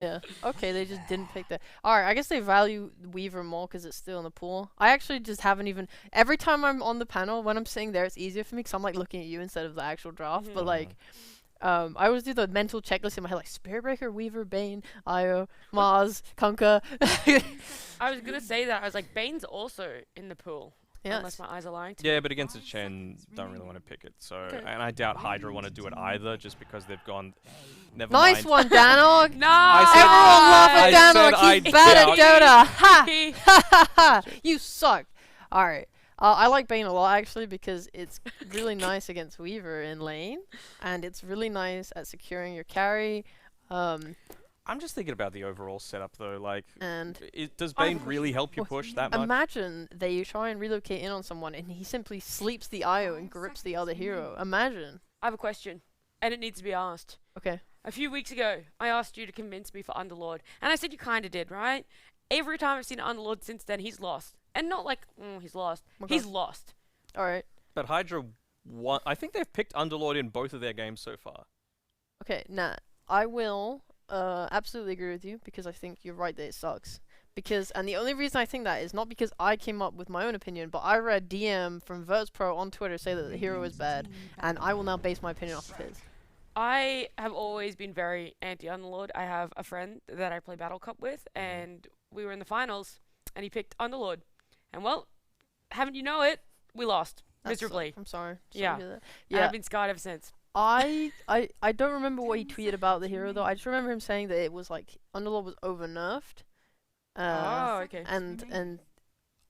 Yeah. Okay, they just didn't pick that. Alright, I guess they value Weaver more because it's still in the pool. I actually just haven't even. Every time I'm on the panel, when I'm sitting there, it's easier for me because I'm like looking at you instead of the actual draft. But like, I always do the mental checklist in my head, like Spirit Breaker, Weaver, Bane, Io, Mars, Kunkka. I was gonna say that. I was like, Bane's also in the pool. Yes. Unless my eyes are lying to Yeah, me. but against a Chen, don't really want to pick it. So, Okay. and I doubt Hydra want to do it either, just because they've gone. Never Nice mind. one, Danog. No! Everyone laugh at I Danog. said I He's bad at doubt- Dota. Ha ha ha! You suck. All right. I like Bane a lot actually because it's really nice against Weaver in lane, and it's really nice at securing your carry. I'm just thinking about the overall setup though. Like, And does Bane really help you push that much? imagine that you try and relocate in on someone, and he simply sleeps the IO and grips the other hero. Imagine. I have a question, and it needs to be asked. Okay. A few weeks ago, I asked you to convince me for Underlord, and I said you kinda did, right? Every time I've seen Underlord since then, he's lost. And not like, he's lost. Okay. He's lost. All right. But Hydra won. I think they've picked Underlord in both of their games so far. Okay. Nat, I will absolutely agree with you because I think you're right that it sucks. And the only reason I think that is not because I came up with my own opinion, but I read DM from VertsPro on Twitter say that the hero is bad, and I will now base my opinion off of his. I have always been very anti-Underlord. I have a friend that I play Battle Cup with, and we were in the finals, and he picked Underlord. And well, haven't you know it, we lost. Miserably. I'm sorry. Yeah. To hear that. And I've been scarred ever since. I don't remember what he tweeted about the hero though. I just remember him saying that it was like Underlord was over nerfed. Oh, okay. And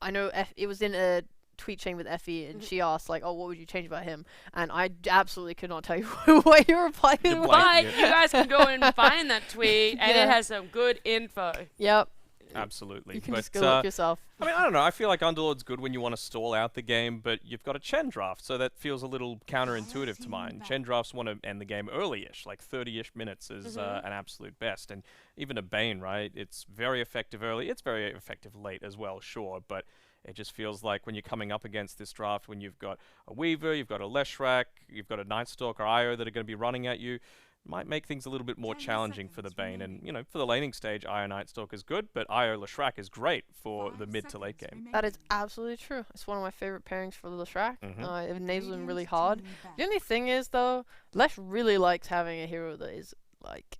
I know it was in a tweet chain with Effie, and she asked like, "Oh, what would you change about him?" And I absolutely could not tell you what you replied You're with. blanking But it. you guys can go and find that tweet, and Yeah. it has some good info. Yep. Absolutely. You can But just go look yourself. I mean, I don't know. I feel like Underlord's good when you want to stall out the game, but you've got a Chen draft, so that feels a little counterintuitive to mine. Chen drafts want to end the game early-ish, like 30-ish minutes is an absolute best. And even a Bane, right? It's very effective early. It's very effective late as well, sure, but it just feels like when you're coming up against this draft, when you've got a Weaver, you've got a Leshrac, you've got a Nightstalker IO that are going to be running at you, might make things a little bit more challenging for the Bane. And, you know, for the laning stage, Io Nightstalker is good, but Io Leshrac is great for the mid to late game. That is absolutely true. It's one of my favorite pairings for Leshrac. Mhm. It enables him really hard. The only thing is, though, Lesh really likes having a hero that is, like,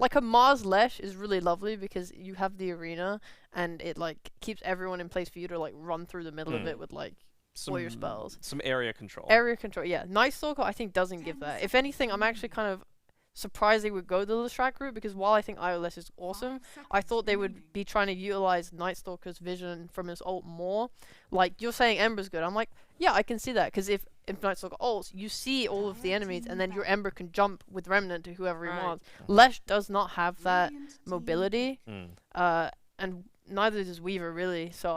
like a Mars Lesh is really lovely because you have the arena, and it, like, keeps everyone in place for you to, like, run through the middle of it with, like, all your spells. Some area control. Area control, yeah. Nightstalker, I think, doesn't give that. If anything, I'm actually kind of surprised they would go the Leshrac route because while I think IOLS is awesome, I thought they would be trying to utilize Nightstalker's vision from his ult more. Like, you're saying Ember's good. I'm like, yeah, I can see that because if Nightstalker ults, you see all of the enemies and then your Ember can jump with Remnant to whoever he wants. Lesh does not have that mobility, and neither does Weaver, really. So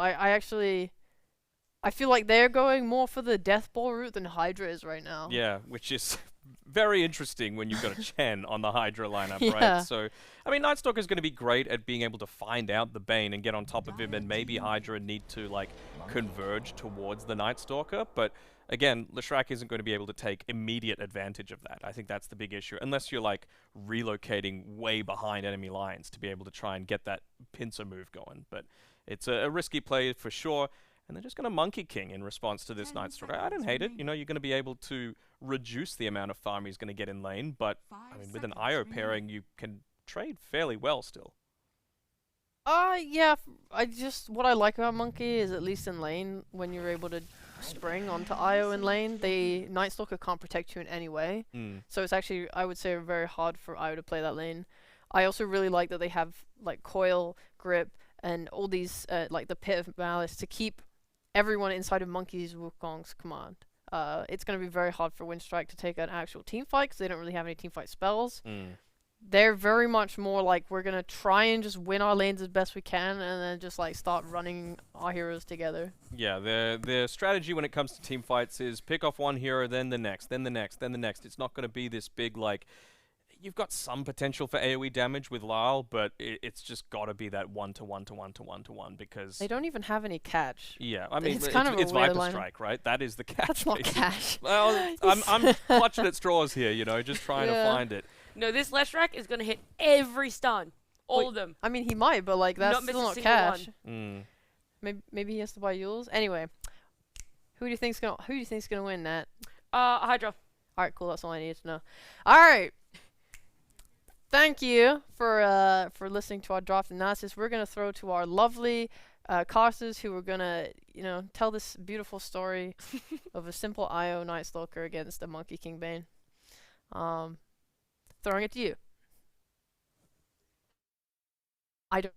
I feel like they're going more for the Death Ball route than Hydra is right now. Yeah, which is very interesting when you've got a Chen on the Hydra lineup, Yeah. right? So, I mean, Nightstalker is going to be great at being able to find out the Bane and get on top of him, and maybe Hydra need to, like, converge towards the Nightstalker, but again, Leshrac isn't going to be able to take immediate advantage of that. I think that's the big issue, unless you're, like, relocating way behind enemy lines to be able to try and get that pincer move going. But it's a risky play for sure. And they're just going to Monkey King in response to this Nightstalker. I don't hate it. You know, you're going to be able to reduce the amount of farm he's going to get in lane, but I mean, with an IO pairing, you can trade fairly well still. Yeah. What I like about Monkey is at least in lane, when you're able to spring onto IO in lane, the Nightstalker can't protect you in any way. So it's actually, I would say, very hard for IO to play that lane. I also really like that they have, like, Coil, Grip, and all these, like, the Pit of Malice to keep everyone inside of Monkey's Wukong's command. It's going to be very hard for Winstrike to take an actual team fight because they don't really have any team fight spells. They're very much more like, we're going to try and just win our lanes as best we can and then just, like, start running our heroes together. Yeah, their strategy when it comes to team fights is pick off one hero, then the next, then the next, then the next. It's not going to be this big, like, you've got some potential for AoE damage with Lyle, but it's just got to be that 1-to-1-to-1-to-1-to-1 because They don't even have any catch. yeah, I mean It's kind of a it's weird Viper lineup. Strike, right? That is the catch. That's not basically. catch. Well, I'm clutching at straws here, you know, just trying to Yeah. find it. No, this Leshrac is gonna hit every stun, all of them. I mean, he might, but like that's Not miss still a not single cash. one. Maybe he has to buy Yules. Anyway, who do you think's gonna win that? HYDRA. All right, cool. That's all I needed to know. All right. Thank you for listening to our draft analysis. We're gonna throw to our lovely casters who are gonna tell this beautiful story of a simple IO Night Stalker against a Monkey King Bane. Throwing it to you. I don't.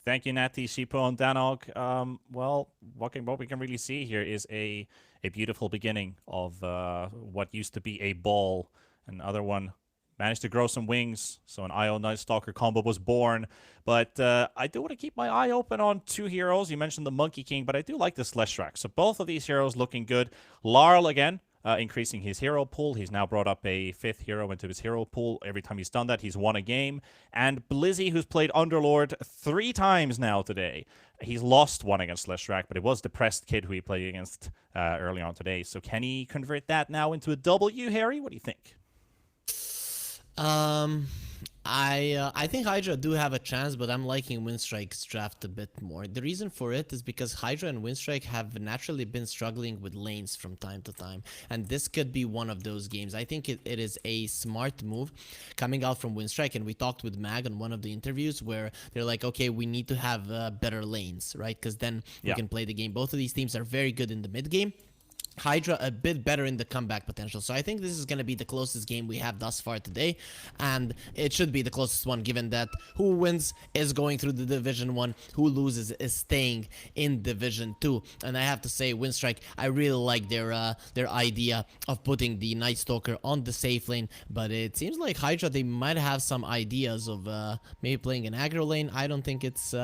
Thank you, Natty, Shipo, and Danog. Well, what we can really see here is a beautiful beginning of what used to be a ball. Another one managed to grow some wings, so an IO Night Stalker combo was born. But I do want to keep my eye open on two heroes. You mentioned the Monkey King, but I do like this Leshrac. So both of these heroes looking good. Larl again. Increasing his hero pool. He's now brought up a 5th hero into his hero pool. Every time he's done that, he's won a game. And Blizzy, who's played Underlord 3 times now today. He's lost one against Leshrac, but it was Depressed Kid who he played against early on today. So can he convert that now into a W, Harry? What do you think? I think HYDRA do have a chance, but I'm liking Winstrike's draft a bit more. The reason for it is because HYDRA and Winstrike have naturally been struggling with lanes from time to time, and this could be one of those games. I think it is a smart move coming out from Winstrike, and we talked with Mag on one of the interviews where they're like, okay, we need to have better lanes, right? Because then we can play the game. Both of these teams are very good in the mid game. HYDRA a bit better in the comeback potential. So I think this is going to be the closest game we have thus far today. And it should be the closest one given that who wins is going through the Division 1. Who loses is staying in Division 2. And I have to say, Winstrike, I really like their idea of putting the Night Stalker on the safe lane. But it seems like HYDRA, they might have some ideas of maybe playing an aggro lane. I don't think it's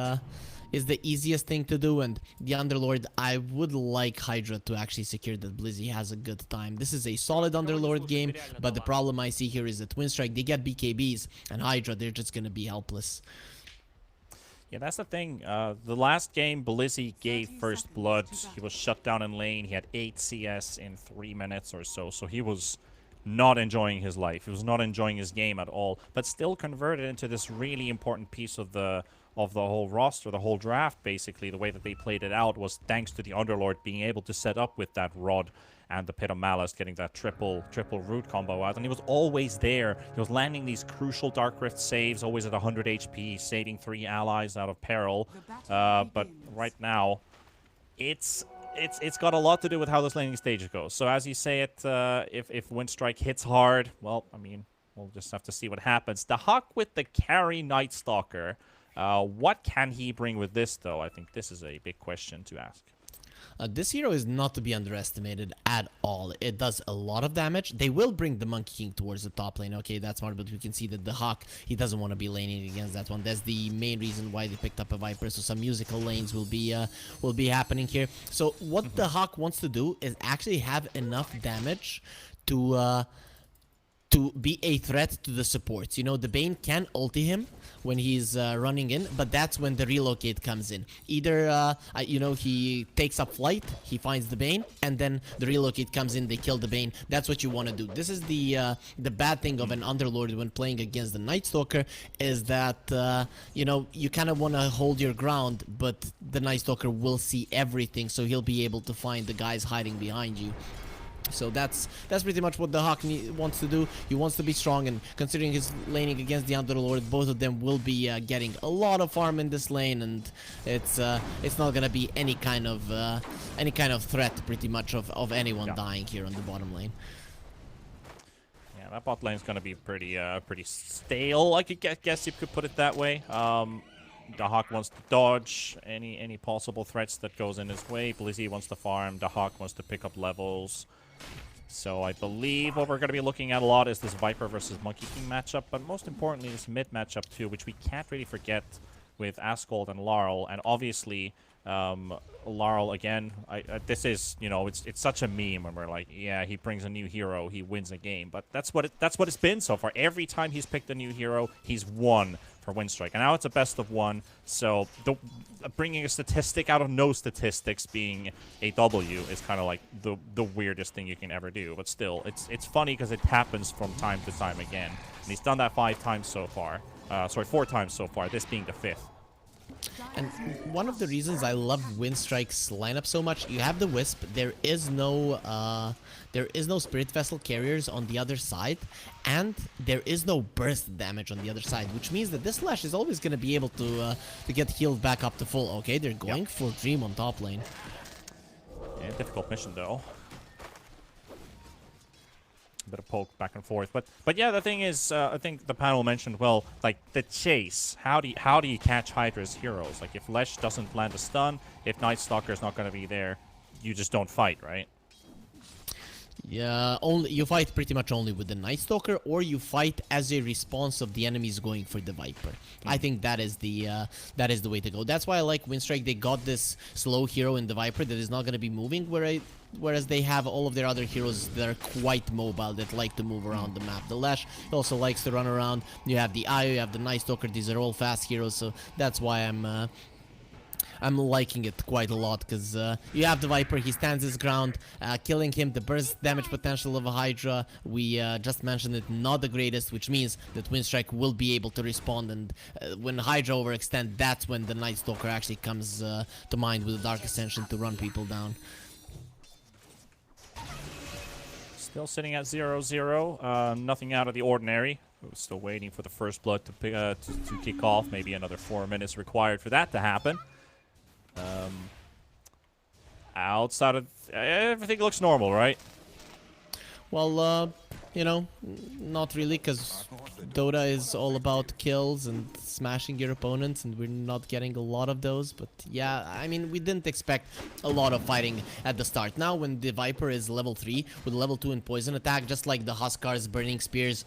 is the easiest thing to do, and the Underlord, I would like HYDRA to actually secure that Blizzy has a good time. This is a solid Underlord game, but the problem I see here is that Winstrike, they get BKBs, and HYDRA, they're just gonna be helpless. Yeah, that's the thing. The last game, Blizzy gave first blood. He was shut down in lane. He had 8 CS in 3 minutes or so, so he was not enjoying his life. He was not enjoying his game at all, but still converted into this really important piece of the whole roster, the whole draft, basically. The way that they played it out was thanks to the Underlord being able to set up with that Rod and the Pit of Malice, getting that triple root combo out. And he was always there. He was landing these crucial Dark Rift saves, always at 100 HP, saving 3 allies out of peril. But right now, it's got a lot to do with how this laning stage goes. So as you say it, if Winstrike hits hard, well, I mean, we'll just have to see what happens. The Hawk with the carry Night Stalker. What can he bring with this, though? I think this is a big question to ask. This hero is not to be underestimated at all. It does a lot of damage. They will bring the Monkey King towards the top lane. Okay, that's smart, but we can see that the Hawk, he doesn't want to be laning against that one. That's the main reason why they picked up a Viper. So some musical lanes will be happening here. So what the Hawk wants to do is actually have enough damage to be a threat to the supports. You know, the Bane can ulti him when he's running in, but that's when the relocate comes in. Either, you know, he takes up flight, he finds the Bane, and then the relocate comes in, they kill the Bane. That's what you want to do. This is the bad thing of an Underlord when playing against the Night Stalker, is that, you know, you kind of want to hold your ground, but the Night Stalker will see everything, so he'll be able to find the guys hiding behind you. So that's pretty much what the Hawk wants to do. He wants to be strong, and considering his laning against the Underlord, both of them will be getting a lot of farm in this lane, and it's not gonna be any kind of threat, pretty much, of anyone dying here on the bottom lane. Yeah, that bot lane's gonna be pretty stale. I guess you could put it that way. The Hawk wants to dodge any possible threats that goes in his way. Blizzy wants to farm. The Hawk wants to pick up levels. So I believe what we're going to be looking at a lot is this Viper versus Monkey King matchup, but most importantly this mid matchup too, which we can't really forget with Ascald and Larl, and obviously Laurel again. This is, you know, it's such a meme when we're like, yeah, he brings a new hero, he wins a game. But that's what it's been so far. Every time he's picked a new hero, he's won for Winstrike. And now it's a best of one. So bringing a statistic out of no statistics being a W is kind of like the weirdest thing you can ever do. But still, it's funny because it happens from time to time again. And he's done that 5 times so far. Sorry, 4 times so far. This being the 5th. And one of the reasons I love Winstrike's lineup so much, you have the Wisp, there is no Spirit Vessel carriers on the other side, and there is no burst damage on the other side, which means that this Lash is always going to be able to get healed back up to full. Okay, they're going for Dream on top lane. Yeah, difficult mission though. Bit of poke back and forth, but yeah, the thing is, I think the panel mentioned, well, like the chase. How do you catch Hydra's heroes? Like if Lesh doesn't land a stun, if Night Stalker is not going to be there, you just don't fight, right? Yeah, you fight pretty much only with the Night Stalker, or you fight as a response of the enemies going for the Viper. I think that is the way to go. That's why I like Winstrike. They got this slow hero in the Viper that is not going to be moving, whereas they have all of their other heroes that are quite mobile, that like to move around the map. The Lash also likes to run around. You have the Io, you have the Night Stalker. These are all fast heroes, so that's why I'm liking it quite a lot, because you have the Viper, he stands his ground, killing him, the burst damage potential of a Hydra, we just mentioned it, not the greatest, which means that Winstrike will be able to respond, and when Hydra overextend, that's when the Night Stalker actually comes to mind with the Dark Ascension to run people down. Still sitting at 0-0, nothing out of the ordinary. We're still waiting for the first blood to kick off, maybe another 4 minutes required for that to happen. Outside of everything looks normal, right? Well, you know, not really, because Dota is all about kills and smashing your opponents, and we're not getting a lot of those. But yeah, I mean, we didn't expect a lot of fighting at the start. Now, when the Viper is level 3 with level 2 in poison attack, just like the Huskars, Burning Spears,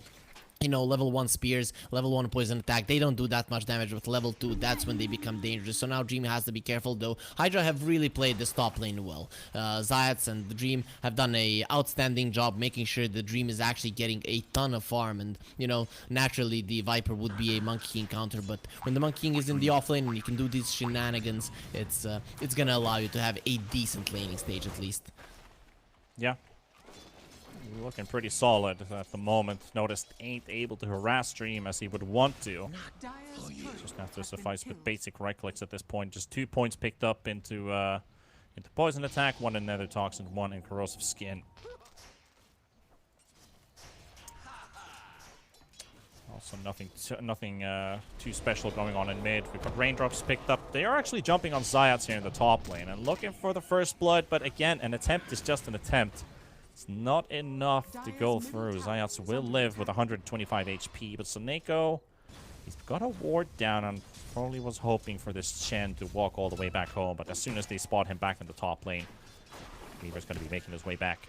you know, level 1 spears, level 1 poison attack, they don't do that much damage. With level 2, that's when they become dangerous. So now Dream has to be careful, though. Hydra have really played this top lane well. Zayats and the Dream have done a outstanding job making sure the Dream is actually getting a ton of farm. And, you know, naturally the Viper would be a Monkey King counter, but when the Monkey King is in the offlane and you can do these shenanigans, it's gonna allow you to have a decent laning stage at least. Yeah. Looking pretty solid at the moment. Noticed ain't able to harass Dream as he would want to. Just have to suffice with basic right clicks at this point. Just 2 points picked up into poison attack, 1 in Nether Toxin, 1 in corrosive skin. Also nothing too special going on in mid. We've got raindrops picked up. They are actually jumping on Zayats here in the top lane and looking for the first blood, but again, an attempt is just an attempt. It's not enough to go through. Zayats will live with 125 HP, but Soneko, he's got a ward down and probably was hoping for this Chen to walk all the way back home, but as soon as they spot him back in the top lane, Weaver's going to be making his way back.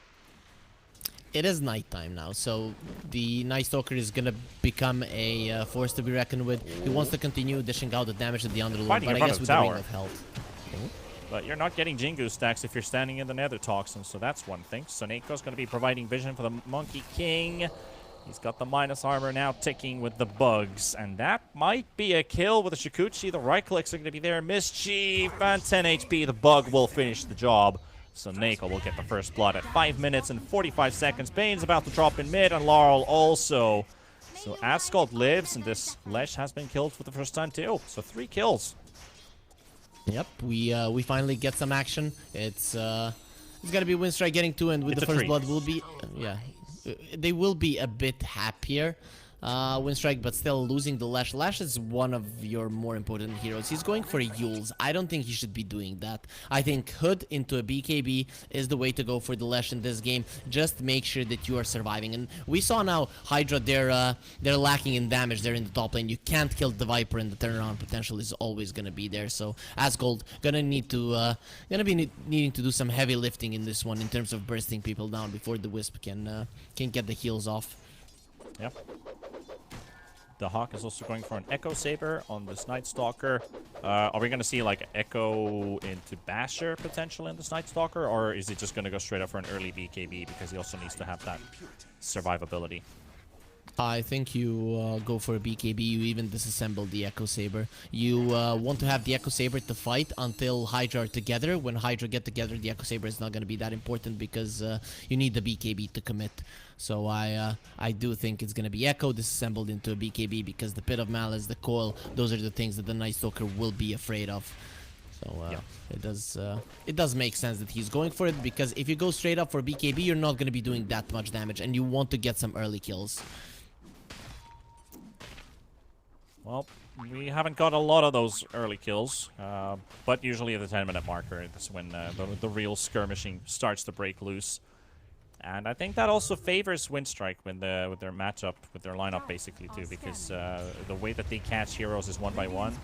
It is nighttime now, so the Night Stalker is going to become a force to be reckoned with. He wants to continue dishing out the damage to the Underlord, but I guess with the Ring of Health. But you're not getting Jingu stacks if you're standing in the Nether Toxin, so that's one thing. Soneko's going to be providing vision for the Monkey King. He's got the minus armor now ticking with the bugs, and that might be a kill with the Shikuchi. The right clicks are going to be there. Mischief and 10 HP. The bug will finish the job. Soneko will get the first blood at 5 minutes and 45 seconds. Bane's about to drop in mid, and Laurel also. So Ascald lives, and this Lesh has been killed for the first time too. So 3 kills. Yep, we finally get some action. It's gonna be Winstrike getting 2, and with the first blood will be they will be a bit happier. Winstrike, but still losing the Lash. Lash is one of your more important heroes. He's going for Yules. I don't think he should be doing that. I think Hood into a BKB is the way to go for the Lash in this game. Just make sure that you are surviving. And we saw now Hydra, they're lacking in damage. They're in the top lane. You can't kill the Viper, and the turnaround potential is always gonna be there. So Asgold gonna need to needing to do some heavy lifting in this one in terms of bursting people down before the Wisp can get the heals off. Yep. The Hawk is also going for an Echo Saber on this Night Stalker. Are we going to see like Echo into Basher potential in this Night Stalker, or is it just going to go straight up for an early BKB because he also needs to have that survivability? I think you go for a BKB, you even disassemble the Echo Saber. You want to have the Echo Saber to fight until Hydra are together. When Hydra get together, the Echo Saber is not going to be that important because you need the BKB to commit. So I do think it's going to be Echo disassembled into a BKB because the Pit of Malice, the Coil, those are the things that the Night Stalker will be afraid of. So it does make sense that he's going for it, because if you go straight up for BKB, you're not going to be doing that much damage and you want to get some early kills. Well, we haven't got a lot of those early kills, but usually at the 10-minute marker, that's when the real skirmishing starts to break loose. And I think that also favors Winstrike with their matchup, with their lineup basically too, because the way that they catch heroes is 1 by 1,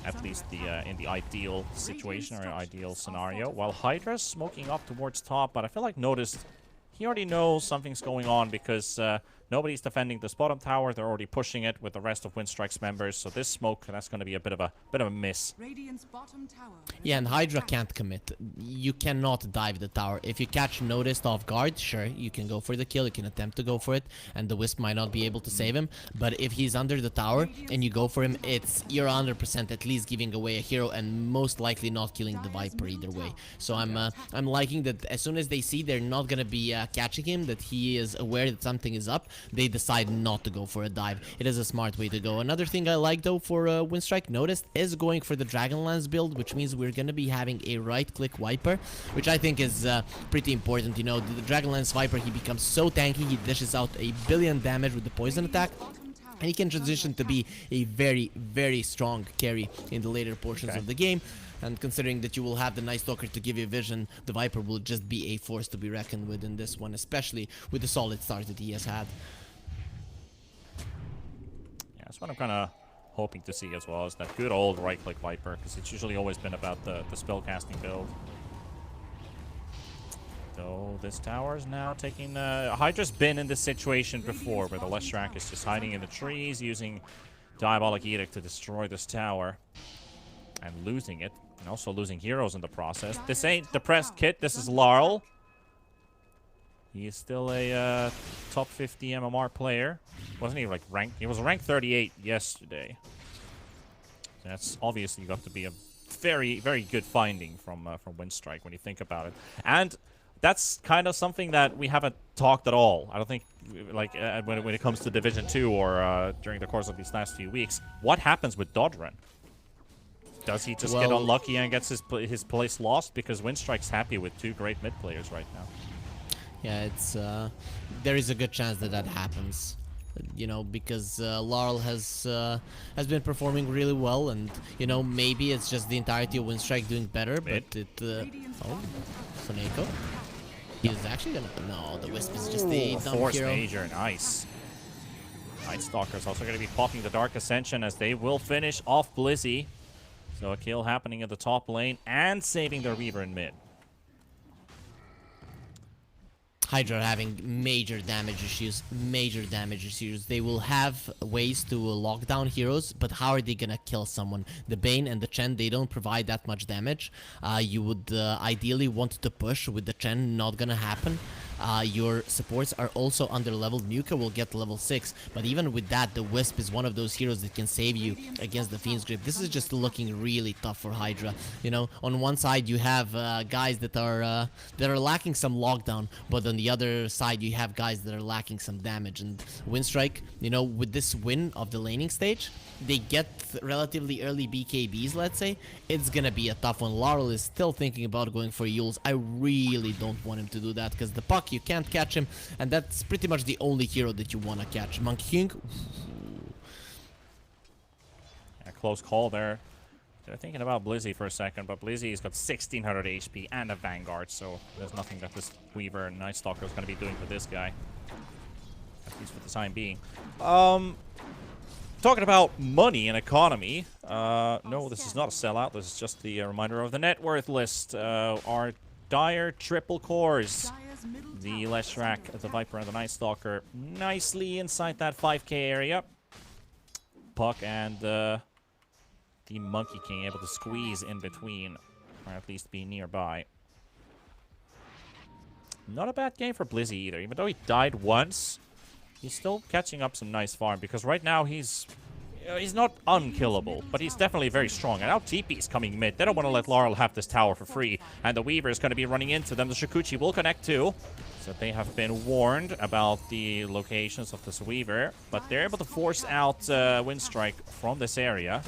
at least in the ideal situation or ideal scenario. While Hydra's smoking up towards top, but I feel like noticed he already knows something's going on because nobody's defending this bottom tower. They're already pushing it with the rest of Winstrike's members. So this smoke, that's going to be a bit of a miss. Yeah, and Hydra can't commit. You cannot dive the tower. If you catch noticed off guard, sure, you can go for the kill. You can attempt to go for it, and the Wisp might not be able to save him. But if he's under the tower and you go for him, you're 100% at least giving away a hero and most likely not killing the Viper either way. So I'm liking that as soon as they see they're not gonna be catching him, that he is aware that something is up, they decide not to go for a dive. It is a smart way to go. Another thing I like though for Winstrike, noticed, is going for the Dragonlance build, which means we're gonna be having a right-click Viper, which I think is pretty important. You know, the Dragonlance Viper, he becomes so tanky, he dishes out 1 billion damage with the poison attack. And he can transition to be a very, very strong carry in the later portions of the game. And considering that you will have the Night Stalker to give you vision, the Viper will just be a force to be reckoned with in this one, especially with the solid start that he has had. Yeah, that's what I'm kind of hoping to see as well, is that good old right-click Viper, because it's usually always been about the spellcasting build. So this tower is now taking... Hydra's been in this situation before, where the Leshrac is just hiding in the trees, using Diabolic Edict to destroy this tower, and losing it, and also losing heroes in the process. This ain't Depressed Kit, this is Larl. He is still a top 50 MMR player. Wasn't he like ranked? He was ranked 38 yesterday. That's obviously got to be a very, very good finding from Winstrike when you think about it. And that's kind of something that we haven't talked at all. I don't think, like, when it comes to Division 2 or during the course of these last few weeks. What happens with Dodren? Does he just get unlucky and gets his place lost? Because Winstrike's happy with 2 great mid players right now. Yeah, it's there is a good chance that that happens. You know, because Larl has been performing really well, and you know, maybe it's just the entirety of Winstrike doing better, but it oh, Soneko. He is actually gonna... No, the Wisp is just a dumb Force hero. Major, nice. Night Stalker's also going to be popping the Dark Ascension as they will finish off Blizzy. So a kill happening at the top lane and saving the Reaver in mid. Hydra are having major damage issues, They will have ways to lock down heroes, but how are they gonna kill someone? The Bane and the Chen, they don't provide that much damage. You would ideally want to push with the Chen, not gonna happen. Your supports are also under-leveled. Muka will get level 6, but even with that, the Wisp is one of those heroes that can save you against the Fiend's Grip. This is just looking really tough for Hydra. You know, on one side you have guys that are lacking some lockdown, but on the other side you have guys that are lacking some damage. And Winstrike, you know, with this win of the laning stage, they get relatively early BKBs, let's say. It's gonna be a tough one. Laurel is still thinking about going for Yules. I really don't want him to do that, because the puck, you can't catch him, and that's pretty much the only hero that you want to catch. Monkey King. A close call there. They're thinking about Blizzy for a second, but Blizzy's got 1600 HP and a Vanguard, so there's nothing that this Weaver and Night Stalker is going to be doing for this guy. At least for the time being. Talking about money and economy. No, this is not a sellout. This is just the reminder of the net worth list. Our Dire triple cores. The Leshrac, the Viper, and the Night Stalker nicely inside that 5k area. Puck and the the Monkey King able to squeeze in between, or at least be nearby. Not a bad game for Blizzy either. Even though he died once, he's still catching up some nice farm, because right now he's not unkillable, but he's definitely very strong. And now TP is coming mid. They don't want to let Laurel have this tower for free, and the Weaver is going to be running into them. The Shikuchi will connect too, so they have been warned about the locations of this Weaver, but they're able to force out Winstrike from this area.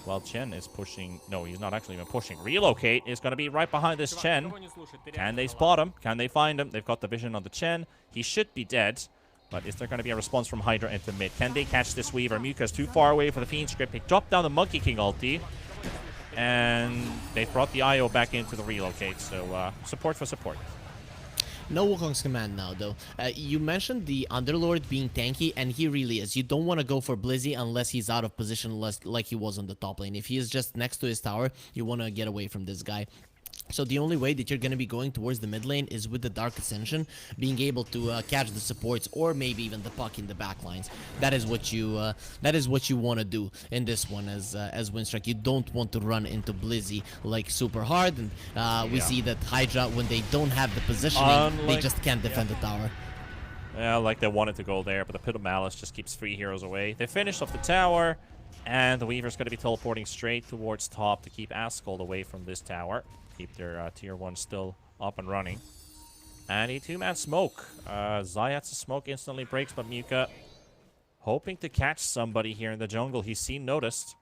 While Chen is pushing... No, he's not actually even pushing. Relocate is going to be right behind this Chen. Can they spot him? Can they find him? They've got the vision on the Chen. He should be dead. But is there going to be a response from HYDRA into mid? Can they catch this Weaver? Muka's too far away for the Fiend script. They dropped down the Monkey King ulti. And they've brought the IO back into the relocate. So support for support. No Wukong's command now, though. You mentioned the Underlord being tanky, and he really is. You don't want to go for Blizzy unless he's out of position like he was on the top lane. If he is just next to his tower, you want to get away from this guy. So the only way that you're going to be going towards the mid lane is with the Dark Ascension, being able to catch the supports or maybe even the puck in the back lines. That is what you want to do in this one as Winstrike. You don't want to run into Blizzy like super hard, and we see that HYDRA, when they don't have the positioning, they just can't defend the tower. Yeah, like they wanted to go there, but the Pit of Malice just keeps 3 heroes away. They finished off the tower, and the Weaver's going to be teleporting straight towards top to keep Ascald away from this tower. Keep their tier 1 still up and running. And a 2-man smoke. Zayat's smoke instantly breaks, but Muka hoping to catch somebody here in the jungle. He's seen noticed.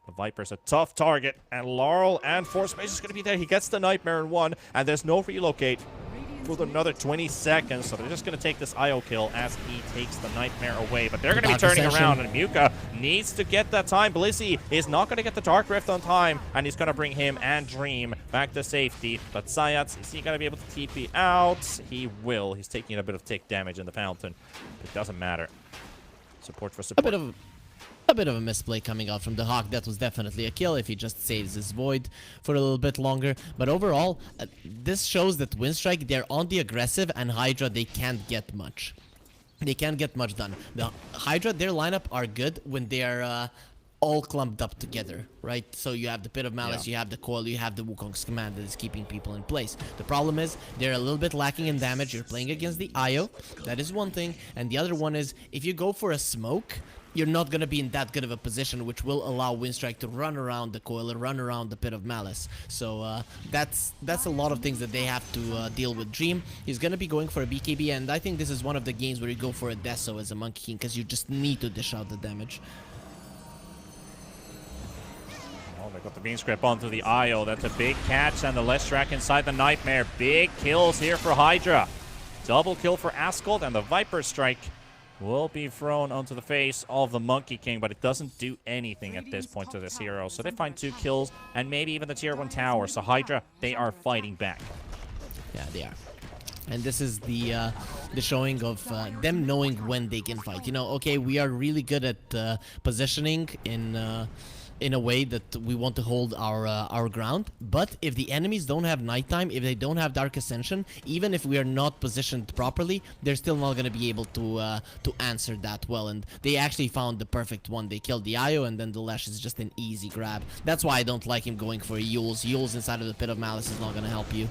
The Viper's a tough target, and Laurel and Force Mage is going to be there. He gets the Nightmare in 1, and there's no relocate for another 20 seconds. So they're just going to take this IO kill as he takes the Nightmare away. But they're going to be turning around, and Muka needs to get that time. Blizzy is not going to get the Dark Rift on time, and he's going to bring him and Dream back to safety. But Zayat, is he going to be able to TP out? He will. He's taking a bit of tick damage in the fountain. It doesn't matter. Support for support. A bit of a misplay coming out from the Hawk. That was definitely a kill if he just saves his Void for a little bit longer. But overall, this shows that Winstrike, they're on the aggressive, and HYDRA, they can't get much. They can't get much done. The HYDRA, their lineup are good when they're all clumped up together, right? So you have the Pit of Malice, you have the Coil, you have the Wukong's command that is keeping people in place. The problem is they're a little bit lacking in damage. You're playing against the IO. That is one thing. And the other one is, if you go for a smoke, you're not going to be in that good of a position, which will allow Winstrike to run around the Coil and run around the Pit of Malice. So that's a lot of things that they have to deal with. Dream, he's going to be going for a BKB, and I think this is one of the games where you go for a Deso as a Monkey King, because you just need to dish out the damage. Oh, they got the Beam Script onto the IO. That's a big catch, and the Leshrac inside the Nightmare. Big kills here for HYDRA. Double kill for Ascald, and the Viper Strike will be thrown onto the face of the Monkey King, but it doesn't do anything at this point to this hero. So they find 2 kills, and maybe even the tier 1 tower. So HYDRA, they are fighting back. Yeah, they are. And this is the showing of them knowing when they can fight. You know, okay, we are really good at positioning in a way that we want to hold our ground, but if the enemies don't have nighttime, if they don't have Dark Ascension, even if we are not positioned properly, they're still not going to be able to answer that well. And they actually found the perfect one. They killed the IO, and then the Lash is just an easy grab. That's why I don't like him going for Yules. Yules inside of the Pit of Malice is not going to help you.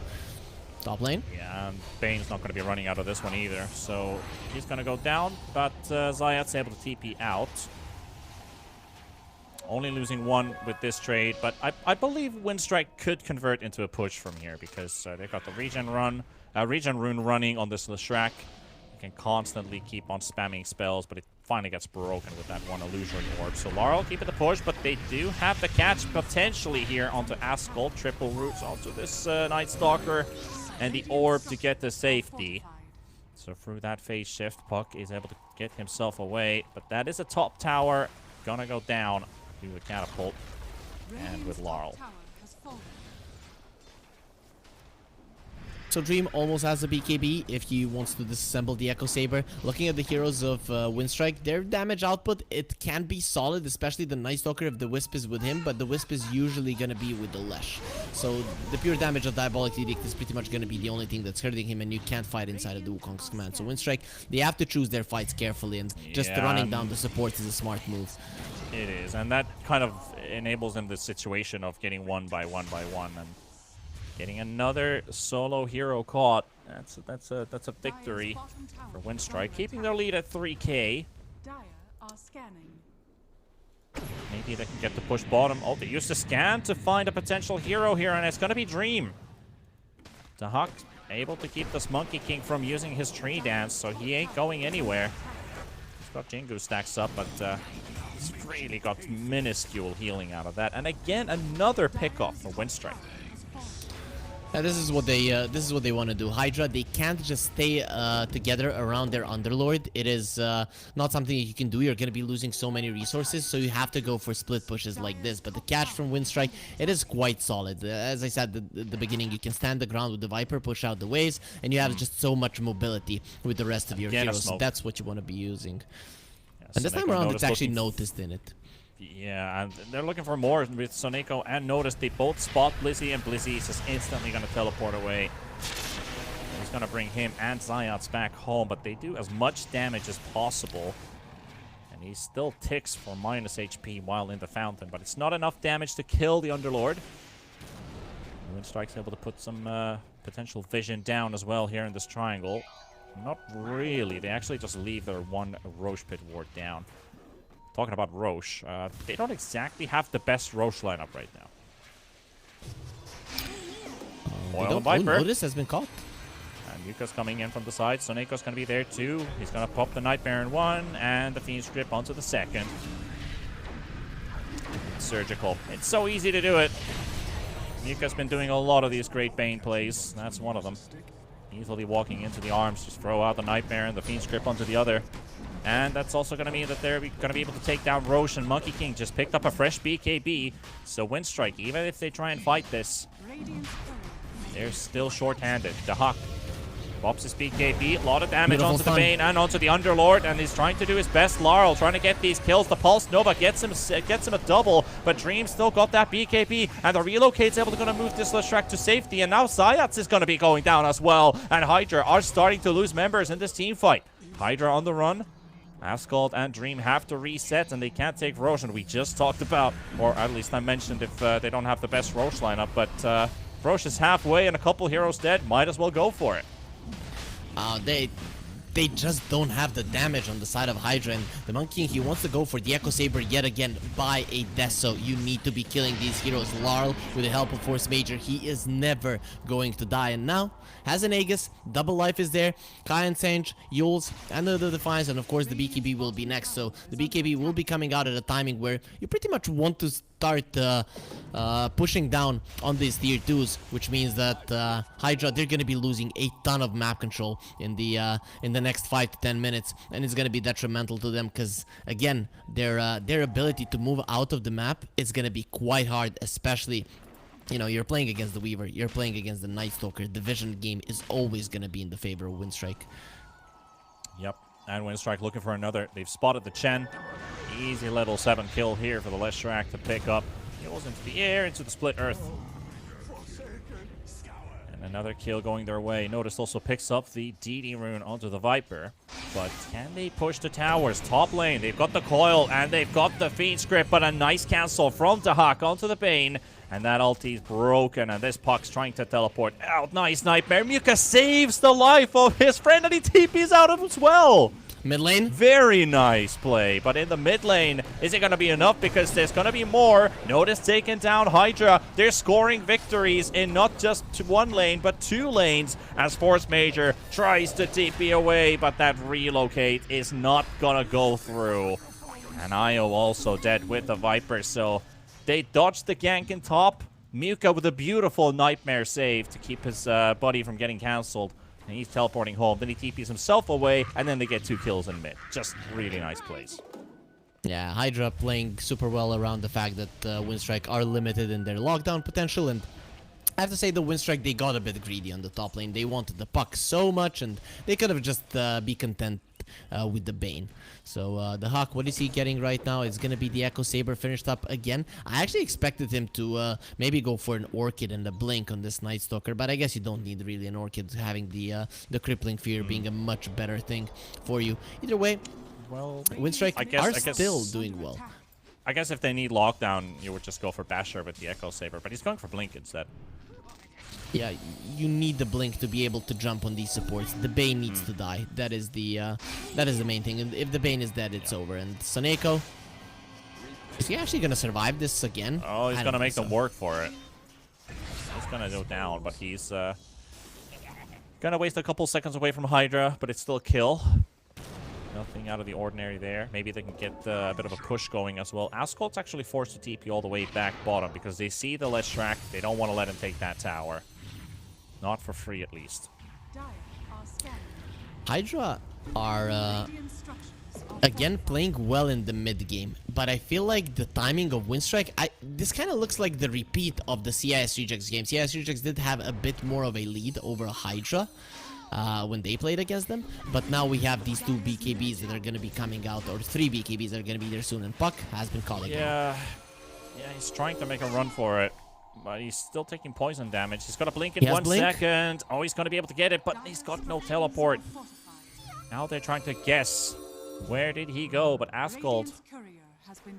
Top lane. Yeah, Bane's not going to be running out of this one either, so he's going to go down, but Zayat's able to TP out. Only losing 1 with this trade, but I believe Winstrike could convert into a push from here, because they've got the regen rune running on this Leshrac. They can constantly keep on spamming spells, but it finally gets broken with that one illusory orb. So Laurel keeping the push, but they do have the catch potentially here onto Ascald. Triple roots onto this Night Stalker, and the orb to get the safety. So through that phase shift, Puck is able to get himself away, but that is a top tower. Gonna go down. Do the catapult, and with Laurel. So Dream almost has a BKB if he wants to disassemble the Echo Saber. Looking at the heroes of Winstrike, their damage output, it can be solid, especially the Night Stalker if the Wisp is with him, but the Wisp is usually going to be with the Lesh. So the pure damage of Diabolic Edict is pretty much going to be the only thing that's hurting him, and you can't fight inside of the Wukong's command. So Winstrike, they have to choose their fights carefully, and just running down the supports is a smart move. It is, and that kind of enables them the situation of getting one by one and getting another solo hero caught. That's a victory for Winstrike, keeping their lead at 3K. Dire are scanning. Maybe they can get the push bottom. Oh, they used the scan to find a potential hero here, and it's gonna be Dream. Dahak able to keep this Monkey King from using his tree dance, so he ain't going anywhere. He's got Jingu stacks up, but he's really got minuscule healing out of that. And again, another pickoff for Winstrike. This is what they want to do. HYDRA, they can't just stay together around their Underlord. It is not something you can do. You're going to be losing so many resources, so you have to go for split pushes like this. But the catch from Winstrike, it is quite solid. As I said at the beginning, you can stand the ground with the Viper, push out the waves, and you have just so much mobility with the rest of your heroes. So that's what you want to be using. Yeah, and this time around, it's actually noticed in it. Yeah, and they're looking for more with Soneko and Notice. They both spot Blizzy, and Blizzy is just instantly going to teleport away. He's going to bring him and Zayats back home, but they do as much damage as possible. And he still ticks for minus HP while in the fountain, but it's not enough damage to kill the Underlord. Winstrike's able to put some potential vision down as well here in this triangle. Not really. They actually just leave their one Roche Pit ward down. Talking about Roche, they don't exactly have the best Roche lineup right now. Oil and Viper. Notice has been caught. And Yuka's coming in from the side. Soneko's going to be there too. He's going to pop the Nightmare in one and the Fiend Script onto the second. Surgical. It's so easy to do it. Yuka's been doing a lot of these great Bane plays. That's one of them. Easily walking into the arms, just throw out the Nightmare and the Fiend Script onto the other. And that's also going to mean that they're going to be able to take down Roche, and Monkey King just picked up a fresh BKB. So Winstrike, even if they try and fight this, they're still short-handed. Dahak pops his BKB, a lot of damage onto the Bane and onto the Underlord, and he's trying to do his best. Laurel trying to get these kills. The Pulse Nova gets him a double, but Dream still got that BKB, and the Relocate's able to move this Leshrac to safety, and now Zayats is going to be going down as well, and HYDRA are starting to lose members in this team fight. HYDRA on the run. Ascald and Dream have to reset, and they can't take Roche, and we just talked about, or at least I mentioned, if they don't have the best Roche lineup, but Roche is halfway and a couple heroes dead. Might as well go for it. They just don't have the damage on the side of HYDRA, and the Monkey King, he wants to go for the Echo Saber yet again by a death, so you need to be killing these heroes. Larl, with the help of Force Major, he is never going to die, and now has an Aegis, double life is there, Kai and Sange, Yules, and the Defiance, and of course the BKB will be next, so the BKB will be coming out at a timing where you pretty much want to start pushing down on these tier 2s, which means that HYDRA, they're going to be losing a ton of map control in the next 5 to 10 minutes, and it's going to be detrimental to them because, again, their ability to move out of the map is going to be quite hard, especially, you know, you're playing against the Weaver, you're playing against the Night Stalker. The vision game is always going to be in the favor of Winstrike. Yep, and Winstrike looking for another. They've spotted the Chen. Easy level 7 kill here for the Leshrac to pick up. Kills into the air, into the split earth. And another kill going their way. Notice also picks up the DD rune onto the Viper. But can they push the towers? Top lane, they've got the coil and they've got the Fiend Script, but a nice cancel from Dahak onto the Bane. And that ulti's broken, and this Puck's trying to teleport out. Nice Nightmare. Muka saves the life of his friend, and he TP's out as well. Mid lane? Very nice play, but in the mid lane, is it going to be enough? Because there's going to be more. Notice taking down HYDRA. They're scoring victories in not just one lane, but 2 lanes, as Force Major tries to TP away, but that relocate is not going to go through. And Io also dead with the Viper, so they dodged the gank in top. Muka with a beautiful Nightmare save to keep his buddy from getting cancelled. And he's teleporting home. Then he TPs himself away, and then they get 2 kills in mid. Just really nice plays. Yeah, HYDRA playing super well around the fact that Winstrike are limited in their lockdown potential, and I have to say the Winstrike, they got a bit greedy on the top lane. They wanted the puck so much, and they could have just be content with the Bane. So the Hawk, what is he getting right now? It's gonna be the Echo Saber finished up again. I actually expected him to maybe go for an Orchid and a Blink on this Night Stalker, but I guess you don't need really an Orchid, having the Crippling Fear being a much better thing for you. Either way, Well, Winstrike are still doing well. I guess if they need lockdown, you would just go for Basher with the Echo Saber, but he's going for Blink instead. Yeah, you need the Blink to be able to jump on these supports. The Bane needs to die. That is the main thing. And if the Bane is dead, it's over. And Soneko, is he actually gonna survive this again? Oh, he's gonna make them work for it. He's gonna go down, but he's gonna waste a couple seconds away from HYDRA, but it's still a kill. Nothing out of the ordinary there. Maybe they can get a bit of a push going as well. Ascalt's actually forced to TP all the way back bottom because they see the Leshrac. They don't want to let him take that tower. Not for free, at least. Dire are scanning. HYDRA are Radiant structures are again playing well in the mid game, but I feel like the timing of Winstrike, this kind of looks like the repeat of the CIS Rejects game. CIS Rejects did have a bit more of a lead over HYDRA when they played against them, but now we have these 2 BKBs that are going to be coming out, or 3 BKBs that are going to be there soon, and Puck has been calling out. Yeah, he's trying to make a run for it, but he's still taking poison damage. He's got to blink in 1 second. Oh, he's going to be able to get it, but he's got no teleport. Now they're trying to guess. Where did he go? But Ascald,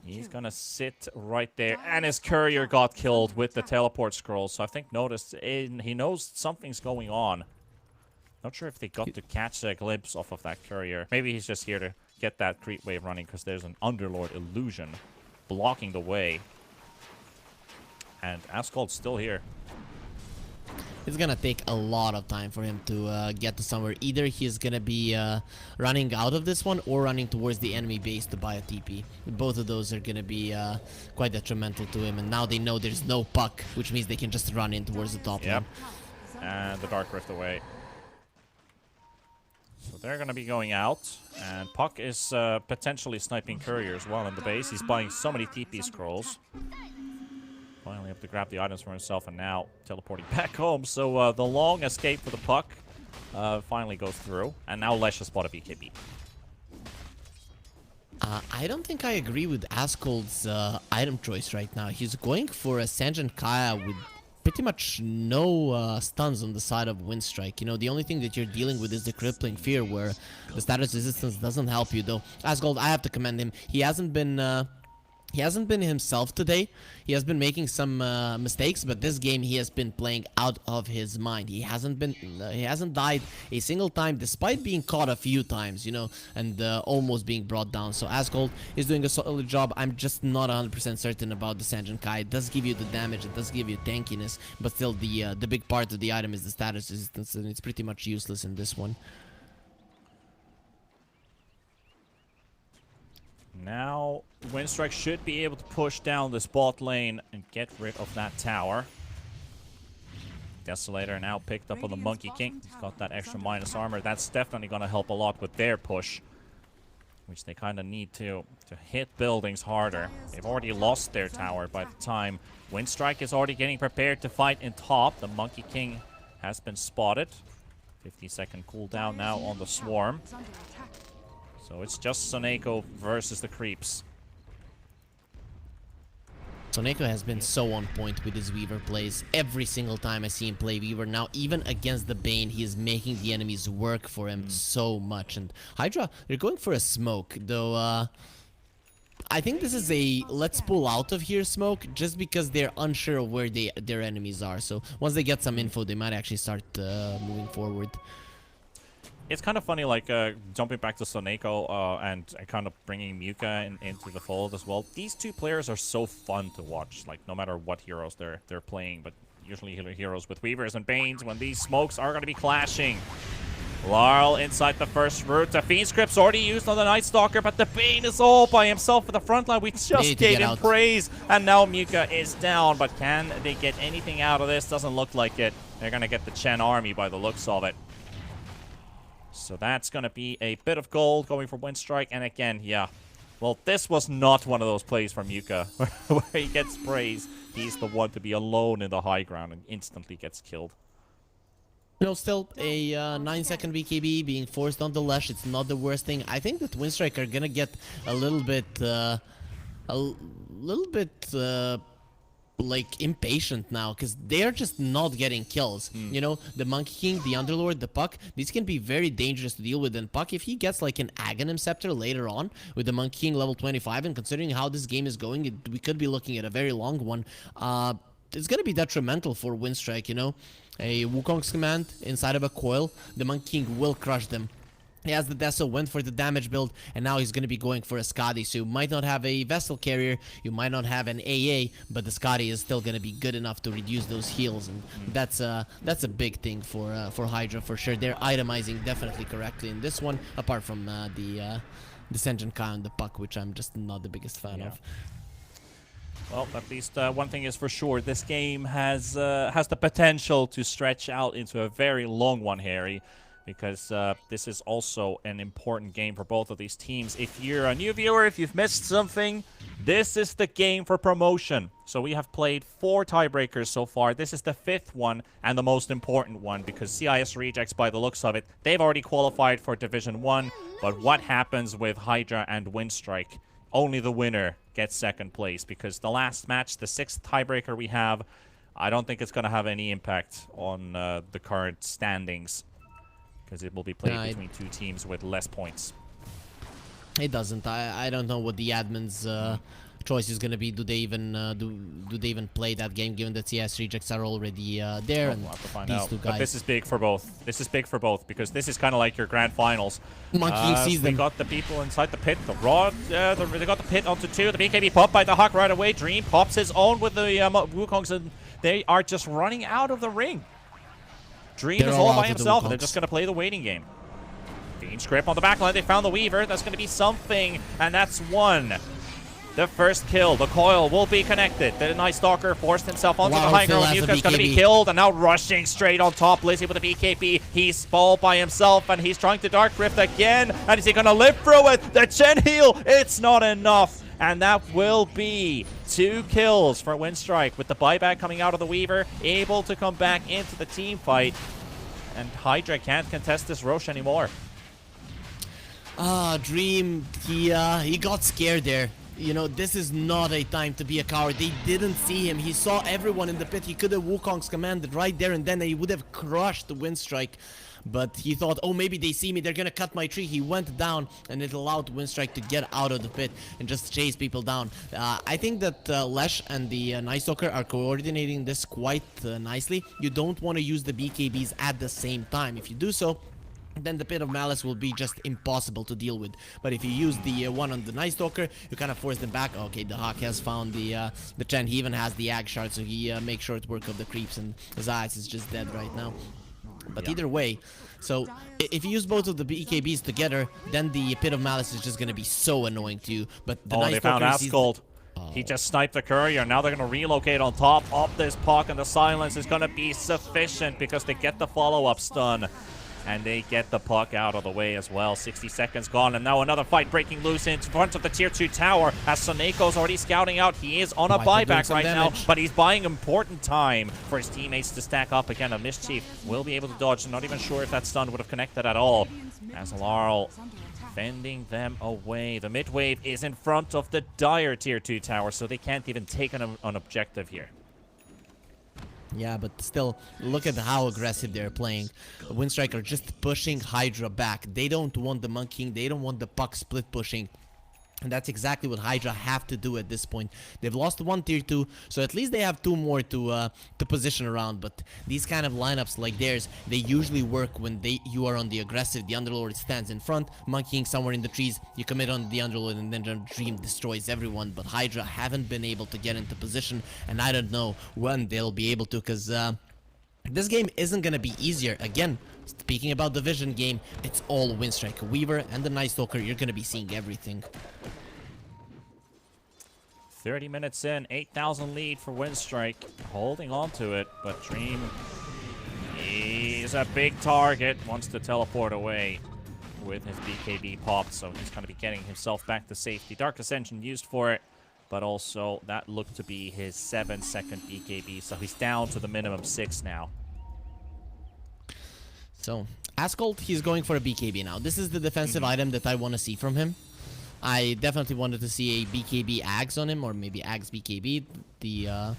he's going to sit right there, and his courier got killed with the teleport scroll, so I think he knows something's going on. Not sure if they got to catch a glimpse off of that courier. Maybe he's just here to get that creep wave running because there's an Underlord illusion blocking the way. And Ascald's still here. It's gonna take a lot of time for him to get to somewhere. Either he's gonna be running out of this one or running towards the enemy base to buy a TP. Both of those are gonna be quite detrimental to him. And now they know there's no Puck, which means they can just run in towards the top lane. And the Dark Rift away. So they're going to be going out, and Puck is potentially sniping Courier as well in the base. He's buying so many TP scrolls. Finally able to grab the items for himself, and now teleporting back home. So the long escape for the Puck finally goes through, and now Lesh has bought a BKB. I don't think I agree with Ascald's item choice right now. He's going for a Sanjin Kaya with pretty much no stuns on the side of Winstrike. You know, the only thing that you're dealing with is the Crippling Fear, where the status resistance doesn't help you, though. Ascald, I have to commend him. He hasn't been himself today. He has been making some mistakes, but this game he has been playing out of his mind. He hasn't died a single time, despite being caught a few times, you know, and almost being brought down. So Ascald is doing a solid job. I'm just not 100% certain about the Sanjin Kai. It does give you the damage, it does give you tankiness, but still the big part of the item is the status resistance, and it's pretty much useless in this one. Now, Winstrike should be able to push down this bot lane and get rid of that tower. Desolator now picked up on the Monkey King. He's got that extra minus armor. That's definitely going to help a lot with their push, which they kind of need to hit buildings harder. They've already lost their tower by the time Winstrike is already getting prepared to fight in top. The Monkey King has been spotted. 50-second cooldown now on the Swarm. So it's just Soneko versus the creeps. Soneko has been so on point with his Weaver plays. Every single time I see him play Weaver now, even against the Bane, he is making the enemies work for him so much. And HYDRA, they're going for a smoke, though I think this is a let's pull out of here smoke, just because they're unsure of where their enemies are. So once they get some info, they might actually start moving forward. It's kind of funny, like, jumping back to Soneko and kind of bringing Muka into the fold as well. These two players are so fun to watch, like, no matter what heroes they're playing, but usually heroes with Weavers and Banes when these smokes are going to be clashing. Larl inside the first route. The Fiend Script's already used on the Night Stalker, but the Bane is all by himself for the front line. We just gave him praise, and now Muka is down, but can they get anything out of this? Doesn't look like it. They're going to get the Chen army by the looks of it. So that's going to be a bit of gold going for Winstrike. And again, yeah. Well, this was not one of those plays from Yuka where he gets praise. He's the one to be alone in the high ground and instantly gets killed. You know, still a 9-second BKB being forced on the Lesh. It's not the worst thing. I think that Winstrike are going to get a little bit like impatient now because they're just not getting kills. You know, the Monkey King, the Underlord, the Puck, these can be very dangerous to deal with. And Puck, if he gets like an Aghanim Scepter later on with the Monkey King level 25, and considering how this game is going, we could be looking at a very long one. It's gonna be detrimental for Winstrike, you know. A Wukong's command inside of a coil, the Monkey King will crush them. He has the Deso, went for the damage build, and now he's going to be going for a Skadi. So you might not have a Vessel Carrier, you might not have an AA, but the Skadi is still going to be good enough to reduce those heals, and that's a big thing for HYDRA for sure. They're itemizing definitely correctly in this one, apart from the Senjin Kai and the Puck, which I'm just not the biggest fan of. Well, at least one thing is for sure. This game has the potential to stretch out into a very long one, Harry, because this is also an important game for both of these teams. If you're a new viewer, if you've missed something, this is the game for promotion. So we have played 4 tiebreakers so far. This is the 5th one and the most important one because CIS Rejects, by the looks of it, they've already qualified for Division 1. But what happens with HYDRA and Winstrike? Only the winner gets second place because the last match, the 6th tiebreaker we have, I don't think it's going to have any impact on the current standings because it will be played between 2 teams with less points. It doesn't. I don't know what the admin's choice is going to be. Do they even do they even play that game given that CS Rejects are already there? And we'll have to find these out. 2 guys. But this is big for both. This is big for both because this is kind of like your grand finals. Monkey King sees they them. got the people inside the pit. The Rod, they got the pit onto 2. The BKB popped by the Hawk right away. Dream pops his own with the Wukongs, and they are just running out of the ring. Dream is all by himself, and they're just going to play the waiting game. Fiend Script on the backline. They found the Weaver. That's going to be something, and that's 1. The first kill. The coil will be connected. The Night Stalker forced himself onto the high ground. Yuka's going to be killed, and now rushing straight on top. Lizzie with the BKB. He's all by himself, and he's trying to Dark Rift again. And is he going to live through it? The Chen heal. It's not enough. And that will be 2 kills for Winstrike with the buyback coming out of the Weaver, able to come back into the team fight. And HYDRA can't contest this Roche anymore. Dream, he got scared there. You know, this is not a time to be a coward. They didn't see him. He saw everyone in the pit. He could have Wukong's commanded right there and then. He would have crushed the Winstrike. But he thought, oh, maybe they see me. They're going to cut my tree. He went down, and it allowed Winstrike to get out of the pit and just chase people down. I think that Lesh and the Night Stalker are coordinating this quite nicely. You don't want to use the BKBs at the same time. If you do so, then the Pit of Malice will be just impossible to deal with. But if you use the one on the Night Stalker, you kind of force them back. Okay, the Hawk has found the Chen. He even has the Ag Shard, so he makes short work of the creeps, and Zayas is just dead right now. But either way, so if you use both of the BKBs together, then the Pit of Malice is just going to be so annoying to you. But the Night they Stalker found Asgold. He just sniped the courier. Now they're going to relocate on top of this Puck, and the silence is going to be sufficient because they get the follow-up stun. And they get the Puck out of the way as well. 60 seconds gone, and now another fight breaking loose in front of the Tier 2 tower as Soneko's already scouting out. He is on a buyback right now, but he's buying important time for his teammates to stack up again. A Mischief will be able to dodge. I'm not even sure if that stun would have connected at all. As Laurel fending them away. The mid-wave is in front of the dire Tier 2 tower, so they can't even take an objective here. Yeah, but still, look at how aggressive they're playing. Winstrike are just pushing HYDRA back. They don't want the Monkey King. They don't want the Puck split pushing. And that's exactly what HYDRA have to do at this point. They've lost 1 Tier 2, so at least they have 2 more to position around. But these kind of lineups like theirs, they usually work when you are on the aggressive. The Underlord stands in front, Monkey King somewhere in the trees. You commit on the Underlord, and then the Dream destroys everyone. But HYDRA haven't been able to get into position, and I don't know when they'll be able to, because this game isn't going to be easier. Again, speaking about the Vision game, it's all Winstrike. Weaver and the Night Stalker, you're going to be seeing everything. 30 minutes in, 8,000 lead for Winstrike. Holding on to it, but Dream, he's a big target. Wants to teleport away with his BKB popped, so he's going to be getting himself back to safety. Dark Ascension used for it, but also that looked to be his 7-second BKB, so he's down to the minimum 6 now. So, Asgold, he's going for a BKB now. This is the defensive item that I want to see from him. I definitely wanted to see a BKB Ags on him, or maybe Ags BKB. The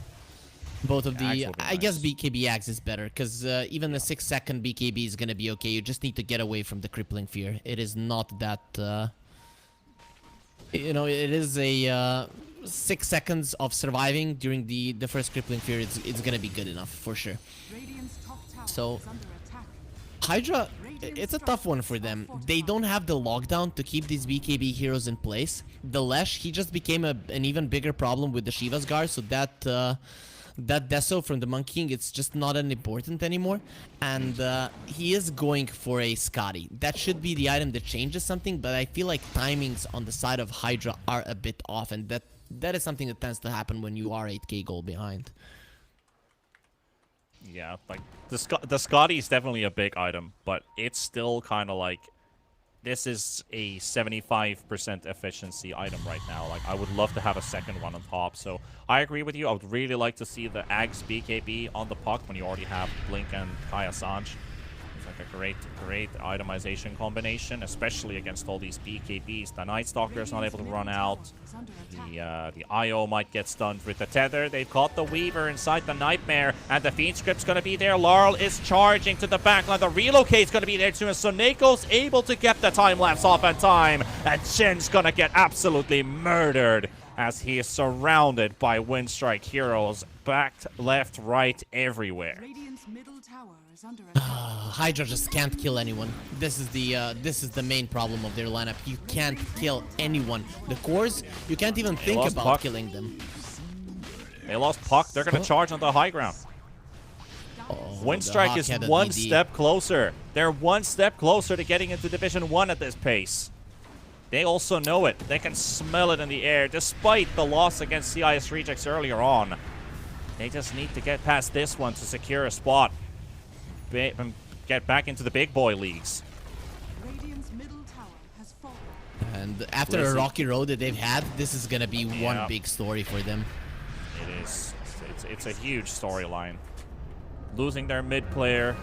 Both of Axe the, would be I guess nice. BKB Axe is better, because even a 6-second BKB is gonna be okay. You just need to get away from the crippling fear. It is not that, you know, it is a 6 seconds of surviving during the first crippling fear. It's gonna be good enough for sure. Radiant's top tower So is under attack. Hydra, it's a tough one for them. They don't have the lockdown to keep these BKB heroes in place. The Lesh, he just became an even bigger problem with the Shiva's Guard, so that that Deso from the Monkey King, it's just not an important anymore. And he is going for a Scotty. That should be the item that changes something, but I feel like timings on the side of Hydra are a bit off, and that is something that tends to happen when you are 8k goal behind. Yeah, like the Scotty is definitely a big item, but it's still kind of like this is a 75% efficiency item right now. Like I would love to have a second one on top. So I agree with you. I would really like to see the Axe BKB on the puck when you already have Blink and Kai Assange. It's like a great itemization combination, especially against all these BKBs. The Night Stalker is not able to run out. Is under attack. The IO might get stunned with the Tether. They've got the Weaver inside the Nightmare, and the Fiend Script's going to be there. Laurel is charging to the backline. The Relocate's going to be there too, and Soneko's able to get the time-lapse off in time, and Shin's going to get absolutely murdered as he is surrounded by Winstrike heroes, backed, left, right, everywhere. Radiant's middle tower is under attack. Hydra just can't kill anyone. This is the main problem of their lineup. You can't kill anyone. The cores, you can't even think lost about puck. killing them. They lost puck. They're going to charge on the high ground. Oh, Winstrike the is Hawk had a one DD. step closer. They're one step closer to getting into Division 1 at this pace. They also know it. They can smell it in the air, despite the loss against CIS Rejects earlier on. They just need to get past this one to secure a spot. And get back into the big boy leagues. Radiant's middle tower has fallen. And after a Listen. rocky road that they've had, this is gonna be Yeah. one big story for them. It is. It's a huge storyline. Losing their mid player,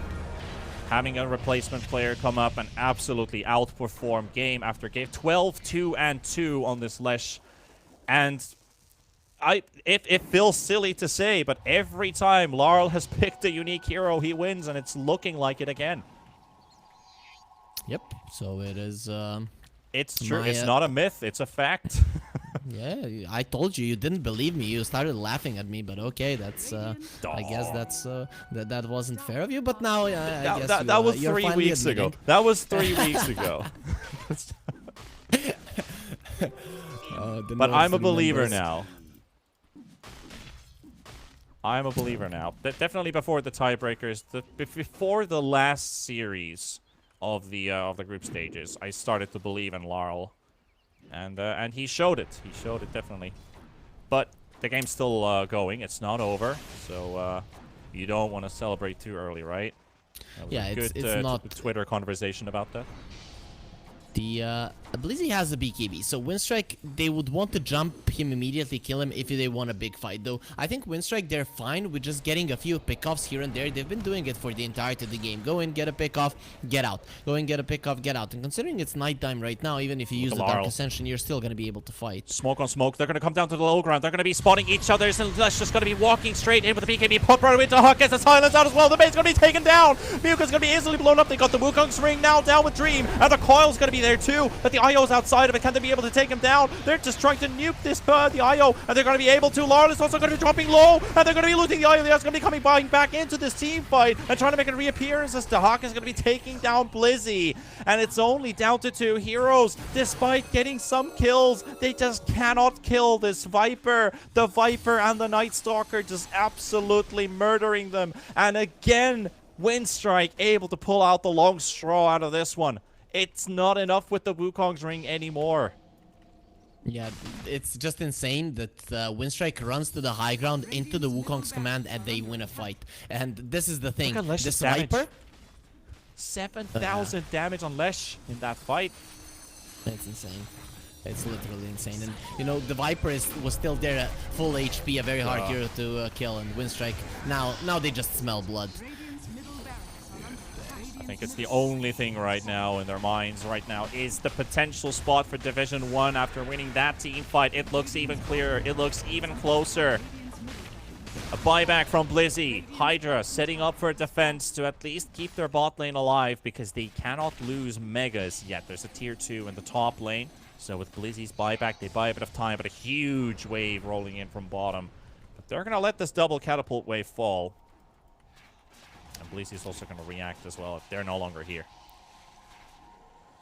having a replacement player come up and absolutely outperform game after game. 12-2-2 on this Lesh. And it feels silly to say, but every time Laurel has picked a unique hero, he wins, and it's looking like it again. Yep. So it is. It's true. My, It's not a myth. It's a fact. Yeah, I told you. You didn't believe me. You started laughing at me, but okay, that's. I guess that's that wasn't fair of you. But now, I guess that was you're 3 finally weeks ago. admitting. That was 3 weeks ago. The But I'm a North believer remembers. now. I'm a believer now. Definitely before the tiebreakers, before the last series of the group stages, I started to believe in Laurel, and he showed it. He showed it definitely. But the game's still going. It's not over, so you don't want to celebrate too early, right? That was Yeah, a it's good not. Twitter conversation about that. The Blizzy has a BKB, so Winstrike, they would want to jump him immediately, kill him if they want a big fight. Though I think Winstrike, they're fine with just getting a few pickoffs here and there. They've been doing it for the entirety of the game. Go in, get a pickoff, get out. Go in, get a pickoff, get out. And considering it's nighttime right now, even if you use the Dark Laurel. Ascension, you're still gonna be able to fight. Smoke on smoke. They're going to come down to the low ground. They're going to be spotting each other. And Lesh just going to be walking straight in with the BKB. Put right away to Huck. Gets the silence out as well. The bait's going to be taken down. Muka's going to be easily blown up. They got the Wukong's ring now down with Dream. And the Coil's going to be there too. But the IO's outside of it. Can they be able to take him down? They're just trying to nuke this the IO. And they're going to be able to. Laurel is also going to be dropping low. And they're going to be losing the IO. They're going to be coming back into this team fight. And trying to make a reappearance as the Hawk is going to be taking down Blizzy. And it's only down to 2 heroes. Despite getting some kills, they just cannot kill this Viper. The Viper and the Night Stalker just absolutely murdering them. And again, Winstrike able to pull out the long straw out of this one. It's not enough with the Wukong's ring anymore. Yeah, it's just insane that Winstrike runs to the high ground into the Wukong's command and they win a fight. And this is the thing. Look at Lesh's This damage. Viper, 7,000 damage on Lesh in that fight. it's insane. It's literally insane. And, you know, the Viper was still there at full HP, a very hard hero to kill. And Winstrike, now they just smell blood. Radiant's middle barracks are under attack. I think it's the only thing right now in their minds right now is the potential spot for Division 1 after winning that team fight. It looks even clearer. It looks even closer. A buyback from Blizzy. HYDRA setting up for defense to at least keep their bot lane alive because they cannot lose megas yet. There's a tier 2 in the top lane. So with Blizzy's buyback, they buy a bit of time, but a huge wave rolling in from bottom. But they're going to let this double catapult wave fall. And Blizzy's also going to react as well if they're no longer here.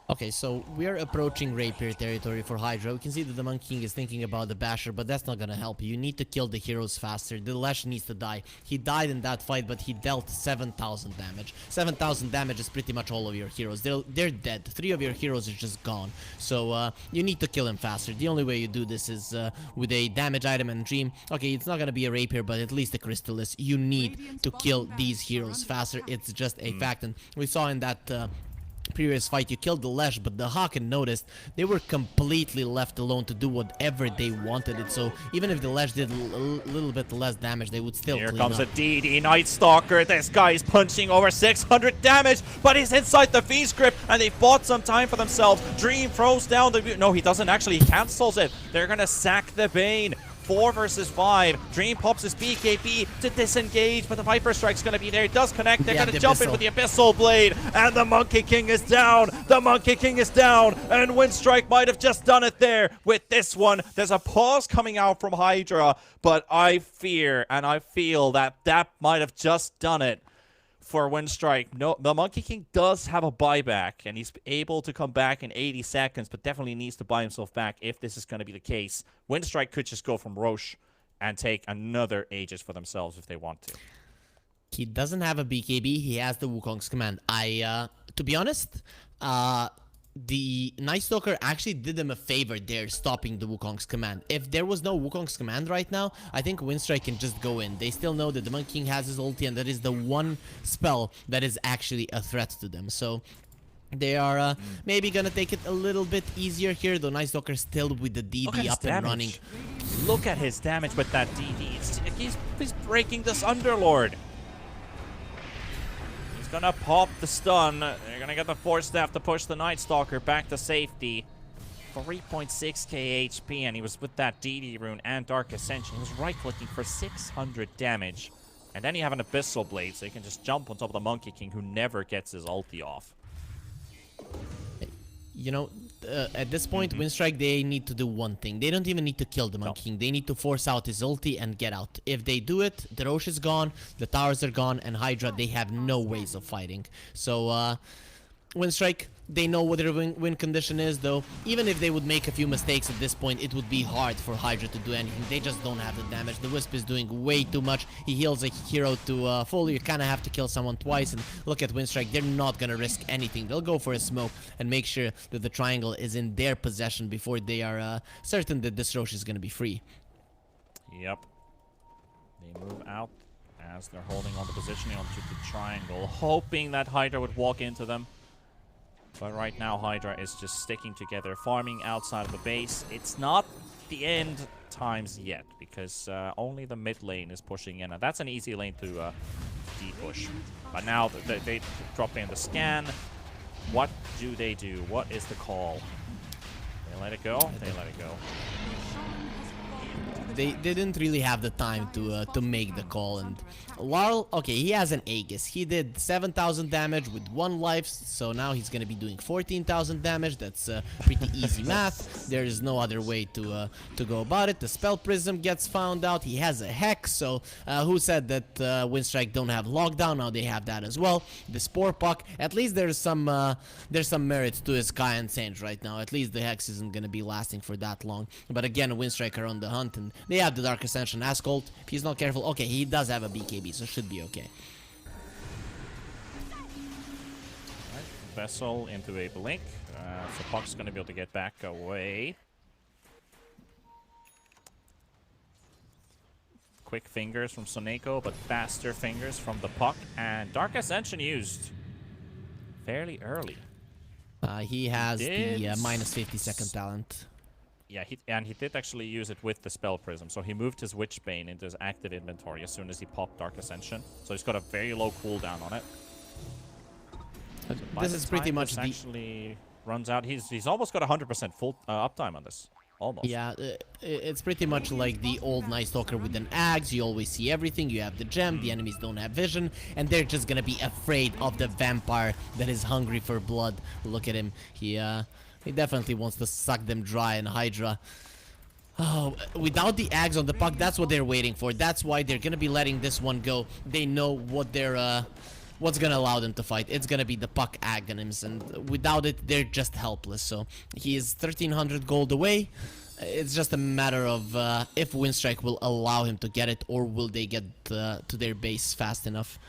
Okay, so we are approaching Rapier territory for HYDRA. We can see that the Monkey King is thinking about the Basher, but that's not gonna help you. You need to kill the heroes faster. The Lash needs to die. He died in that fight, but he dealt 7,000 damage. 7,000 damage is pretty much all of your heroes. They're dead. 3 of your heroes are just gone. So you need to kill him faster. The only way you do this is with a damage item and Dream. Okay, it's not gonna be a Rapier, but at least a Crystallis. You need to kill these heroes faster. It's just a fact, and we saw in that previous fight you killed the Lash, but the Haken noticed they were completely left alone to do whatever they wanted it. So even if the Lash did a little bit less damage, they would still Here clean comes up. a DD Night Stalker. This guy is punching over 600 damage, but he's inside the V-script, and they bought some time for themselves. Dream throws down the... No, he doesn't actually. He cancels it. They're going to sack the Bane. 4 versus 5. Dream pops his BKB to disengage, but the Viper Strike's going to be there. It does connect. They're going to jump in with the Abyssal Blade, and the Monkey King is down. The Monkey King is down, and Winstrike might have just done it there with this one. There's a pause coming out from HYDRA, but I fear and I feel that that might have just done it for Winstrike. No, the Monkey King does have a buyback, and he's able to come back in 80 seconds, but definitely needs to buy himself back if this is going to be the case. Winstrike could just go from Roche and take another Aegis for themselves if they want to. He doesn't have a BKB. He has the Wukong's command. To be honest, the Night Stalker actually did them a favor there, stopping the Wukong's command. If there was no Wukong's command right now, I think Winstrike can just go in. They still know that the Monkey King has his ulti, and that is the one spell that is actually a threat to them. So they are maybe gonna take it a little bit easier here, though Night Stalker still with the DD up and running. Look at his damage with that DD. He's breaking this Underlord. He's gonna pop the stun. They're gonna get the Force Staff to push the Night Stalker back to safety. 3.6k HP, and he was with that DD rune and Dark Ascension. He was right-clicking for 600 damage. And then you have an Abyssal Blade, so you can just jump on top of the Monkey King, who never gets his ulti off. You know, at this point, Winstrike, they need to do one thing. They don't even need to kill the Monkey King. They need to force out his ulti and get out. If they do it, the Roche is gone, the towers are gone, and HYDRA, they have no ways of fighting. So, Winstrike, they know what their win condition is, though. Even if they would make a few mistakes at this point, it would be hard for HYDRA to do anything. They just don't have the damage. The Wisp is doing way too much. He heals a hero to full. You kind of have to kill someone twice. And look at Winstrike. They're not going to risk anything. They'll go for a smoke and make sure that the triangle is in their possession before they are certain that this Roche is going to be free. Yep. They move out as they're holding on the positioning onto the triangle, hoping that HYDRA would walk into them. But right now, HYDRA is just sticking together, farming outside of the base. It's not the end times yet, because only the mid lane is pushing in. And that's an easy lane to de-push. But now they drop in the scan. What do? What is the call? They let it go? They let it go. They didn't really have the time to make the call, and while he has an Aegis, he did 7,000 damage with 1 life, so now he's gonna be doing 14,000 damage. That's pretty easy math. There is no other way to go about it. The Spell Prism gets found out. He has a Hex, so who said that Winstrike don't have lockdown? Now they have that as well. The Spore Puck, at least there's some merit to his Sky and Sage right now. At least the Hex isn't gonna be lasting for that long. But again, Winstrike are on the hunt, and they have the Dark Ascension Assault. If he's not careful, okay, he does have a BKB, so should be okay. Right, Vessel into a blink. So Puck's going to be able to get back away. Quick fingers from Soneko, but faster fingers from the Puck. And Dark Ascension used fairly early. He has the minus 50-second talent. Yeah, he did actually use it with the Spell Prism. So he moved his Witchbane into his active inventory as soon as he popped Dark Ascension. So he's got a very low cooldown on it. This is pretty much this actually runs out. He's almost got 100% full uptime on this. Almost. Yeah, it's pretty much like the old Night Stalker with an axe. You always see everything. You have the gem. The enemies don't have vision, and they're just gonna be afraid of the vampire that is hungry for blood. Look at him. He definitely wants to suck them dry. And HYDRA, oh, without the axe on the puck, that's what they're waiting for. That's why they're gonna be letting this one go. They know what they're what's gonna allow them to fight. It's gonna be the puck agonyms, and without it, they're just helpless. So he is 1,300 gold away. It's just a matter of if Winstrike will allow him to get it, or will they get to their base fast enough.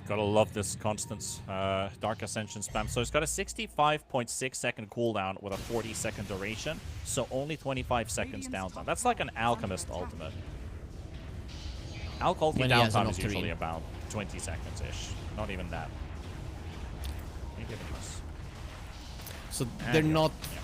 Gotta love this Constance Dark Ascension spam. So it's got a 65.6 second cooldown with a 40-second duration. So only 25 seconds downtime. That's like an Alchemist ultimate. Alch ulti When he has an downtime is Octarine. usually about 20 seconds-ish. Not even that. Maybe even less. So And they're yeah, not yeah.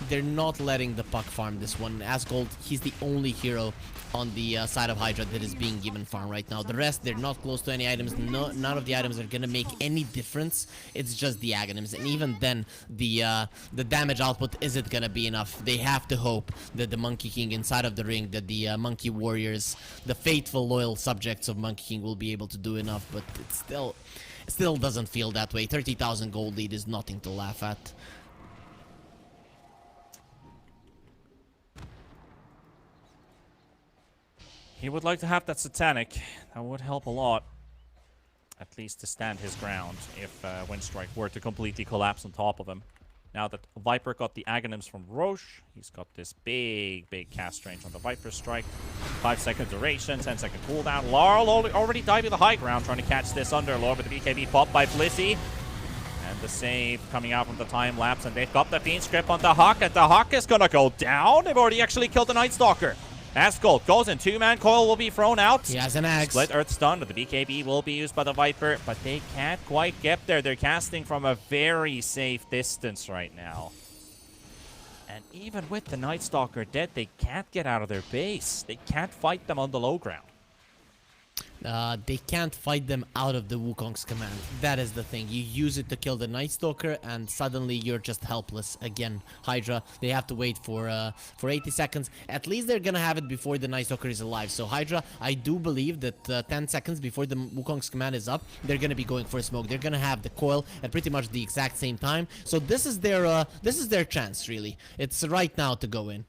they're not letting the puck farm this one. Asgold, he's the only hero on the side of HYDRA that is being given farm right now. The rest, they're not close to any items. None of the items are gonna make any difference. It's just the agonyms, and even then, the damage output isn't gonna be enough. They have to hope that the Monkey King inside of the ring, that the Monkey Warriors, the faithful, loyal subjects of Monkey King, will be able to do enough. But it still doesn't feel that way. 30,000 gold lead is nothing to laugh at. He would like to have that Satanic. That would help a lot. At least to stand his ground if Winstrike were to completely collapse on top of him. Now that Viper got the Agonyms from Roche, he's got this big cast range on the Viper Strike. 5-second duration, 10-second cooldown. Larl already diving the high ground, trying to catch this Underlord, but the BKB popped by Blissey. And the save coming out from the time lapse, and they've got the Fiend Script on the Hawk, and the Hawk is gonna go down. They've already actually killed the Night Stalker. Asgold goes in, 2-man coil will be thrown out. He has an axe. Split Earth Stun, but the BKB will be used by the Viper, but they can't quite get there. They're casting from a very safe distance right now. And even with the Night Stalker dead, they can't get out of their base. They can't fight them on the low ground. They can't fight them out of the Wukong's command. That is the thing. You use it to kill the Night Stalker, and suddenly you're just helpless again. HYDRA, they have to wait for 80 seconds. At least they're gonna have it before the Night Stalker is alive. So HYDRA, I do believe that 10 seconds before the Wukong's command is up, they're gonna be going for a smoke. They're gonna have the coil at pretty much the exact same time. So this is their chance, really. It's right now to go in.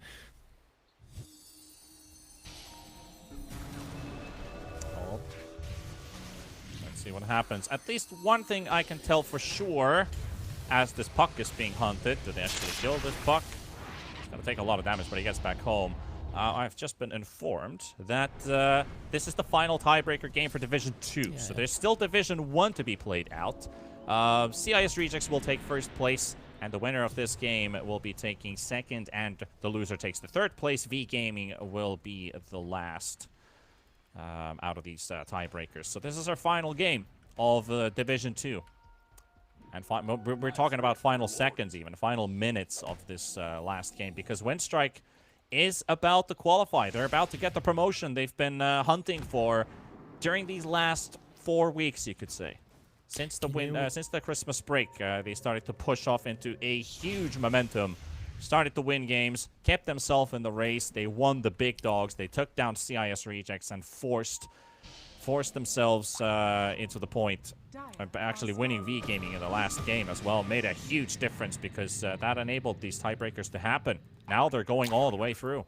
See what happens. At least one thing I can tell for sure, as this puck is being hunted, do they actually kill this puck? It's gonna take a lot of damage, but he gets back home. I've just been informed that this is the final tiebreaker game for Division 2. So there's still Division 1 to be played out. CIS Rejects will take first place, and the winner of this game will be taking second, and the loser takes the third place. V Gaming will be the last. Out of these tiebreakers. So this is our final game of Division 2. And we're talking about final seconds even, final minutes of this last game, because Winstrike is about to qualify. They're about to get the promotion they've been hunting for during these last 4 weeks, you could say. Since the Christmas break, they started to push off into a huge momentum. Started to win games, kept themselves in the race. They won the big dogs. They took down CIS Rejects and forced themselves into the point. Actually winning V Gaming in the last game as well made a huge difference, because that enabled these tiebreakers to happen. Now they're going all the way through.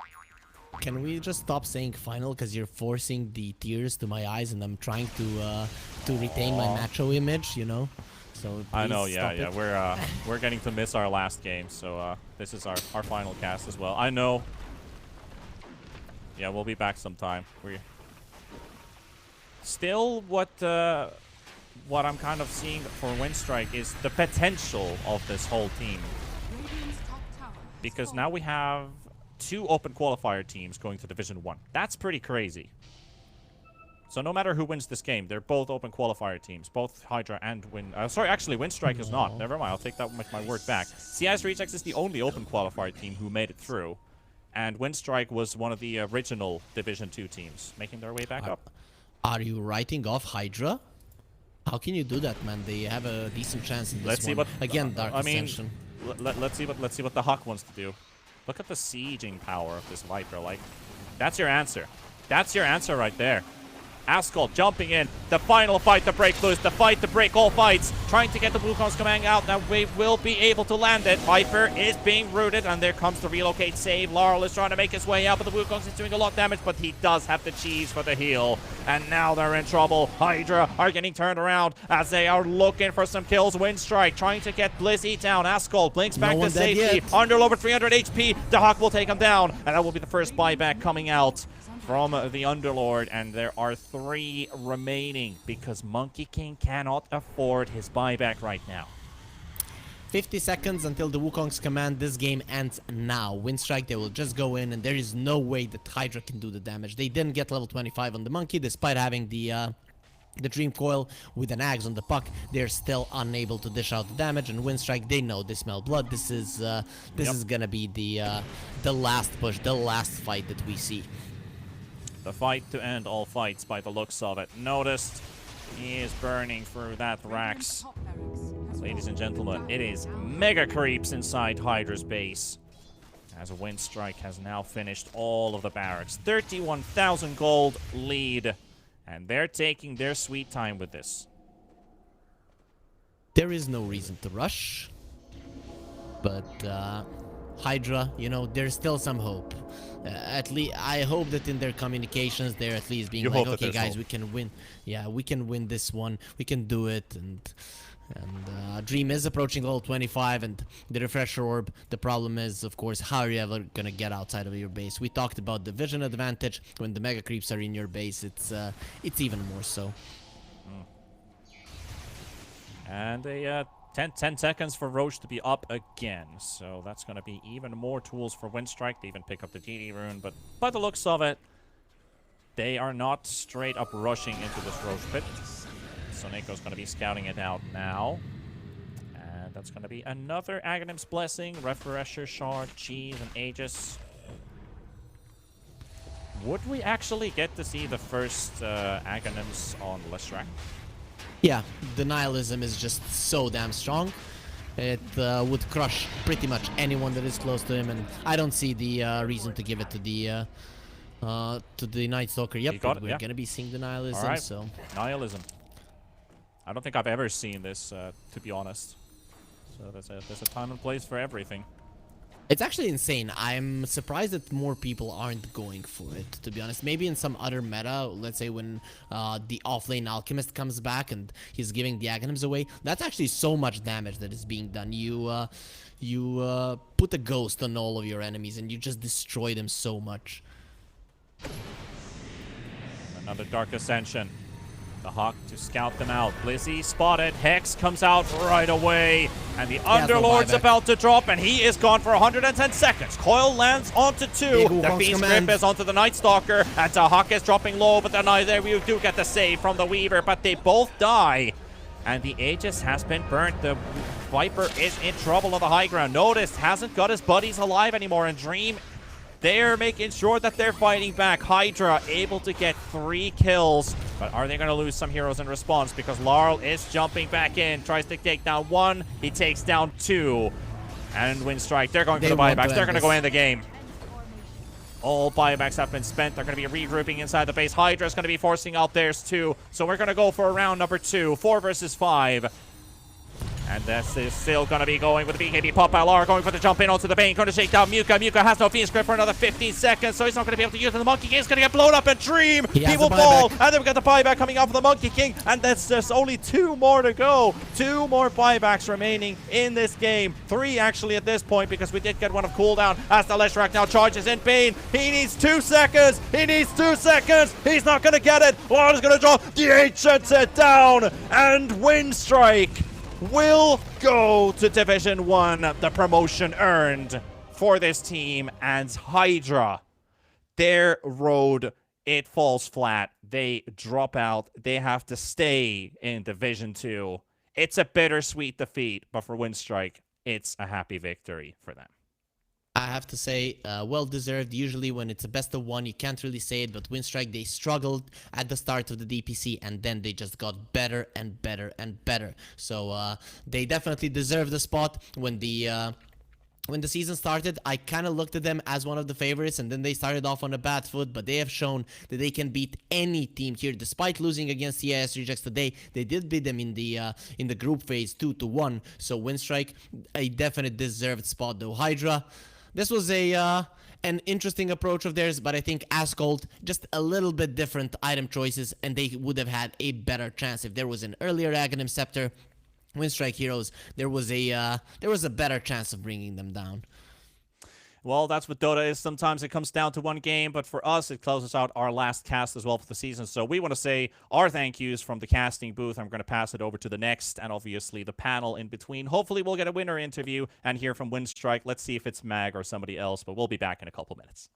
Can we just stop saying final, because you're forcing the tears to my eyes, and I'm trying to retain my macho image, you know? So I know, please yeah. stop it. We're getting to miss our last game, so this is our final cast as well. I know. Yeah, we'll be back sometime. We still what I'm kind of seeing for Winstrike is the potential of this whole team, Radiant's top tower has because fallen. now we have 2 open qualifier teams going to Division 1. That's pretty crazy. So no matter who wins this game, they're both open qualifier teams. Both HYDRA and sorry, actually, Winstrike is not. Never mind, I'll take that with my word back. CIS Rejects is the only open qualifier team who made it through. And Winstrike was one of the original Division 2 teams, making their way back up. Are you writing off HYDRA? How can you do that, man? They have a decent chance in this Let's see one. what Again, Dark I mean. Ascension. Let's see what the Hawk wants to do. Look at the sieging power of this Viper. Like, that's your answer. That's your answer right there. Ascol jumping in. The final fight to break loose. The fight to break all fights. Trying to get the Wukong's command out. Now we will be able to land it. Viper is being rooted, and there comes the relocate save. Laurel is trying to make his way out, but the Wukong's is doing a lot of damage, but he does have the cheese for the heal. And now they're in trouble. HYDRA are getting turned around as they are looking for some kills. Winstrike trying to get Blizzy down. Ascol blinks back to safety. Under over 300 HP. The Hawk will take him down, and that will be the first buyback coming out from the Underlord, and there are 3 remaining because Monkey King cannot afford his buyback right now. 50 seconds until the Wukong's command. This game ends now. Winstrike, they will just go in, and there is no way that HYDRA can do the damage. They didn't get level 25 on the Monkey, despite having the Dream Coil with an Axe on the puck. They're still unable to dish out the damage, and Winstrike, they know they smell blood. This is gonna be the last push, the last fight that we see. The fight to end all fights by the looks of it. Noticed he is burning through that Rax. Ladies and gentlemen, it is mega creeps inside HYDRA's base, as a Winstrike has now finished all of the barracks. 31,000 gold lead, and they're taking their sweet time with this. There is no reason to rush, but HYDRA, you know, there's still some hope. At least I hope that in their communications they're at least being like, okay guys, we can win. Yeah, we can win this one. We can do it. And Dream is approaching level 25, and the refresher orb. The problem is, of course, how are you ever gonna get outside of your base? We talked about the vision advantage. When the mega creeps are in your base, it's even more so. And a 10 seconds for Roche to be up again. So that's going to be even more tools for Winstrike to even pick up the GD rune. But by the looks of it, they are not straight up rushing into this Roche pit. So Nico's going to be scouting it out now. And that's going to be another Aghanim's Blessing, Refresher Shard, Cheese, and Aegis. Would we actually get to see the first Aghanims on Leshrac? Yeah, the nihilism is just so damn strong. It would crush pretty much anyone that is close to him, and I don't see the reason to give it to the Night Stalker. Yep, we're gonna be seeing the nihilism. Right. So nihilism. I don't think I've ever seen this, to be honest. So there's a time and place for everything. it's actually insane. I'm surprised that more people aren't going for it, to be honest. Maybe in some other meta, let's say when the offlane Alchemist comes back and he's giving the Aghanims away, that's actually so much damage that is being done. You put a ghost on all of your enemies and you just destroy them so much. Another Dark Ascension. The Hawk to scout them out. Blizzy spotted. Hex comes out right away. And the Underlord's about to drop, and he is gone for 110 seconds. Coil lands onto 2. The Fiend's Grip is onto the Night Stalker. And the Hawk is dropping low, but then there we do get the save from the Weaver, but they both die. And the Aegis has been burnt. The Viper is in trouble on the high ground. Notice hasn't got his buddies alive anymore, and Dream, they're making sure that they're fighting back. HYDRA able to get 3 kills. But are they going to lose some heroes in response? Because Laurel is jumping back in. Tries to take down 1. He takes down 2. And Winstrike, they're going for the buybacks. They're going to go in the game. All buybacks have been spent. They're going to be regrouping inside the base. HYDRA is going to be forcing out theirs too. So we're going to go for round number 2. 4 versus 5. And this is still going to be going with the BKB pop by Lara, going for the jump in onto the Bane, going to shake down Muka. Muka has no Fiend's Grip for another 15 seconds, so he's not going to be able to use it. The Monkey King's going to get blown up, and Dream, he will fall. And then we've got the buyback coming out for the Monkey King, and that's just only 2 more to go. 2 more buybacks remaining in this game. 3 actually at this point, because we did get one of cooldown as the Leshrac now charges in. Bane, he needs 2 seconds. He needs 2 seconds. He's not going to get it. Lara's going to drop. The 8 shuts it down, and Winstrike will go to Division 1, the promotion earned for this team. And HYDRA, their road, it falls flat. They drop out. They have to stay in Division 2. It's a bittersweet defeat, but for Winstrike, it's a happy victory for them. I have to say, well deserved. Usually when it's a best of one, you can't really say it, but Winstrike, they struggled at the start of the DPC, and then they just got better and better and better. So they definitely deserve the spot. When the season started, I kind of looked at them as one of the favorites, and then they started off on a bad foot, but they have shown that they can beat any team here. Despite losing against CIS Rejects today, they did beat them in the group phase 2-1. So Winstrike, a definite deserved spot though. HYDRA, this was an interesting approach of theirs, but I think Ascold, just a little bit different item choices, and they would have had a better chance if there was an earlier Aghanim Scepter. Winstrike Heroes, there was a better chance of bringing them down. Well, that's what Dota is. Sometimes it comes down to one game, but for us, it closes out our last cast as well for the season. So we want to say our thank yous from the casting booth. I'm going to pass it over to the next, and obviously the panel in between. Hopefully we'll get a winner interview and hear from Winstrike. Let's see if it's Mag or somebody else, but we'll be back in a couple minutes.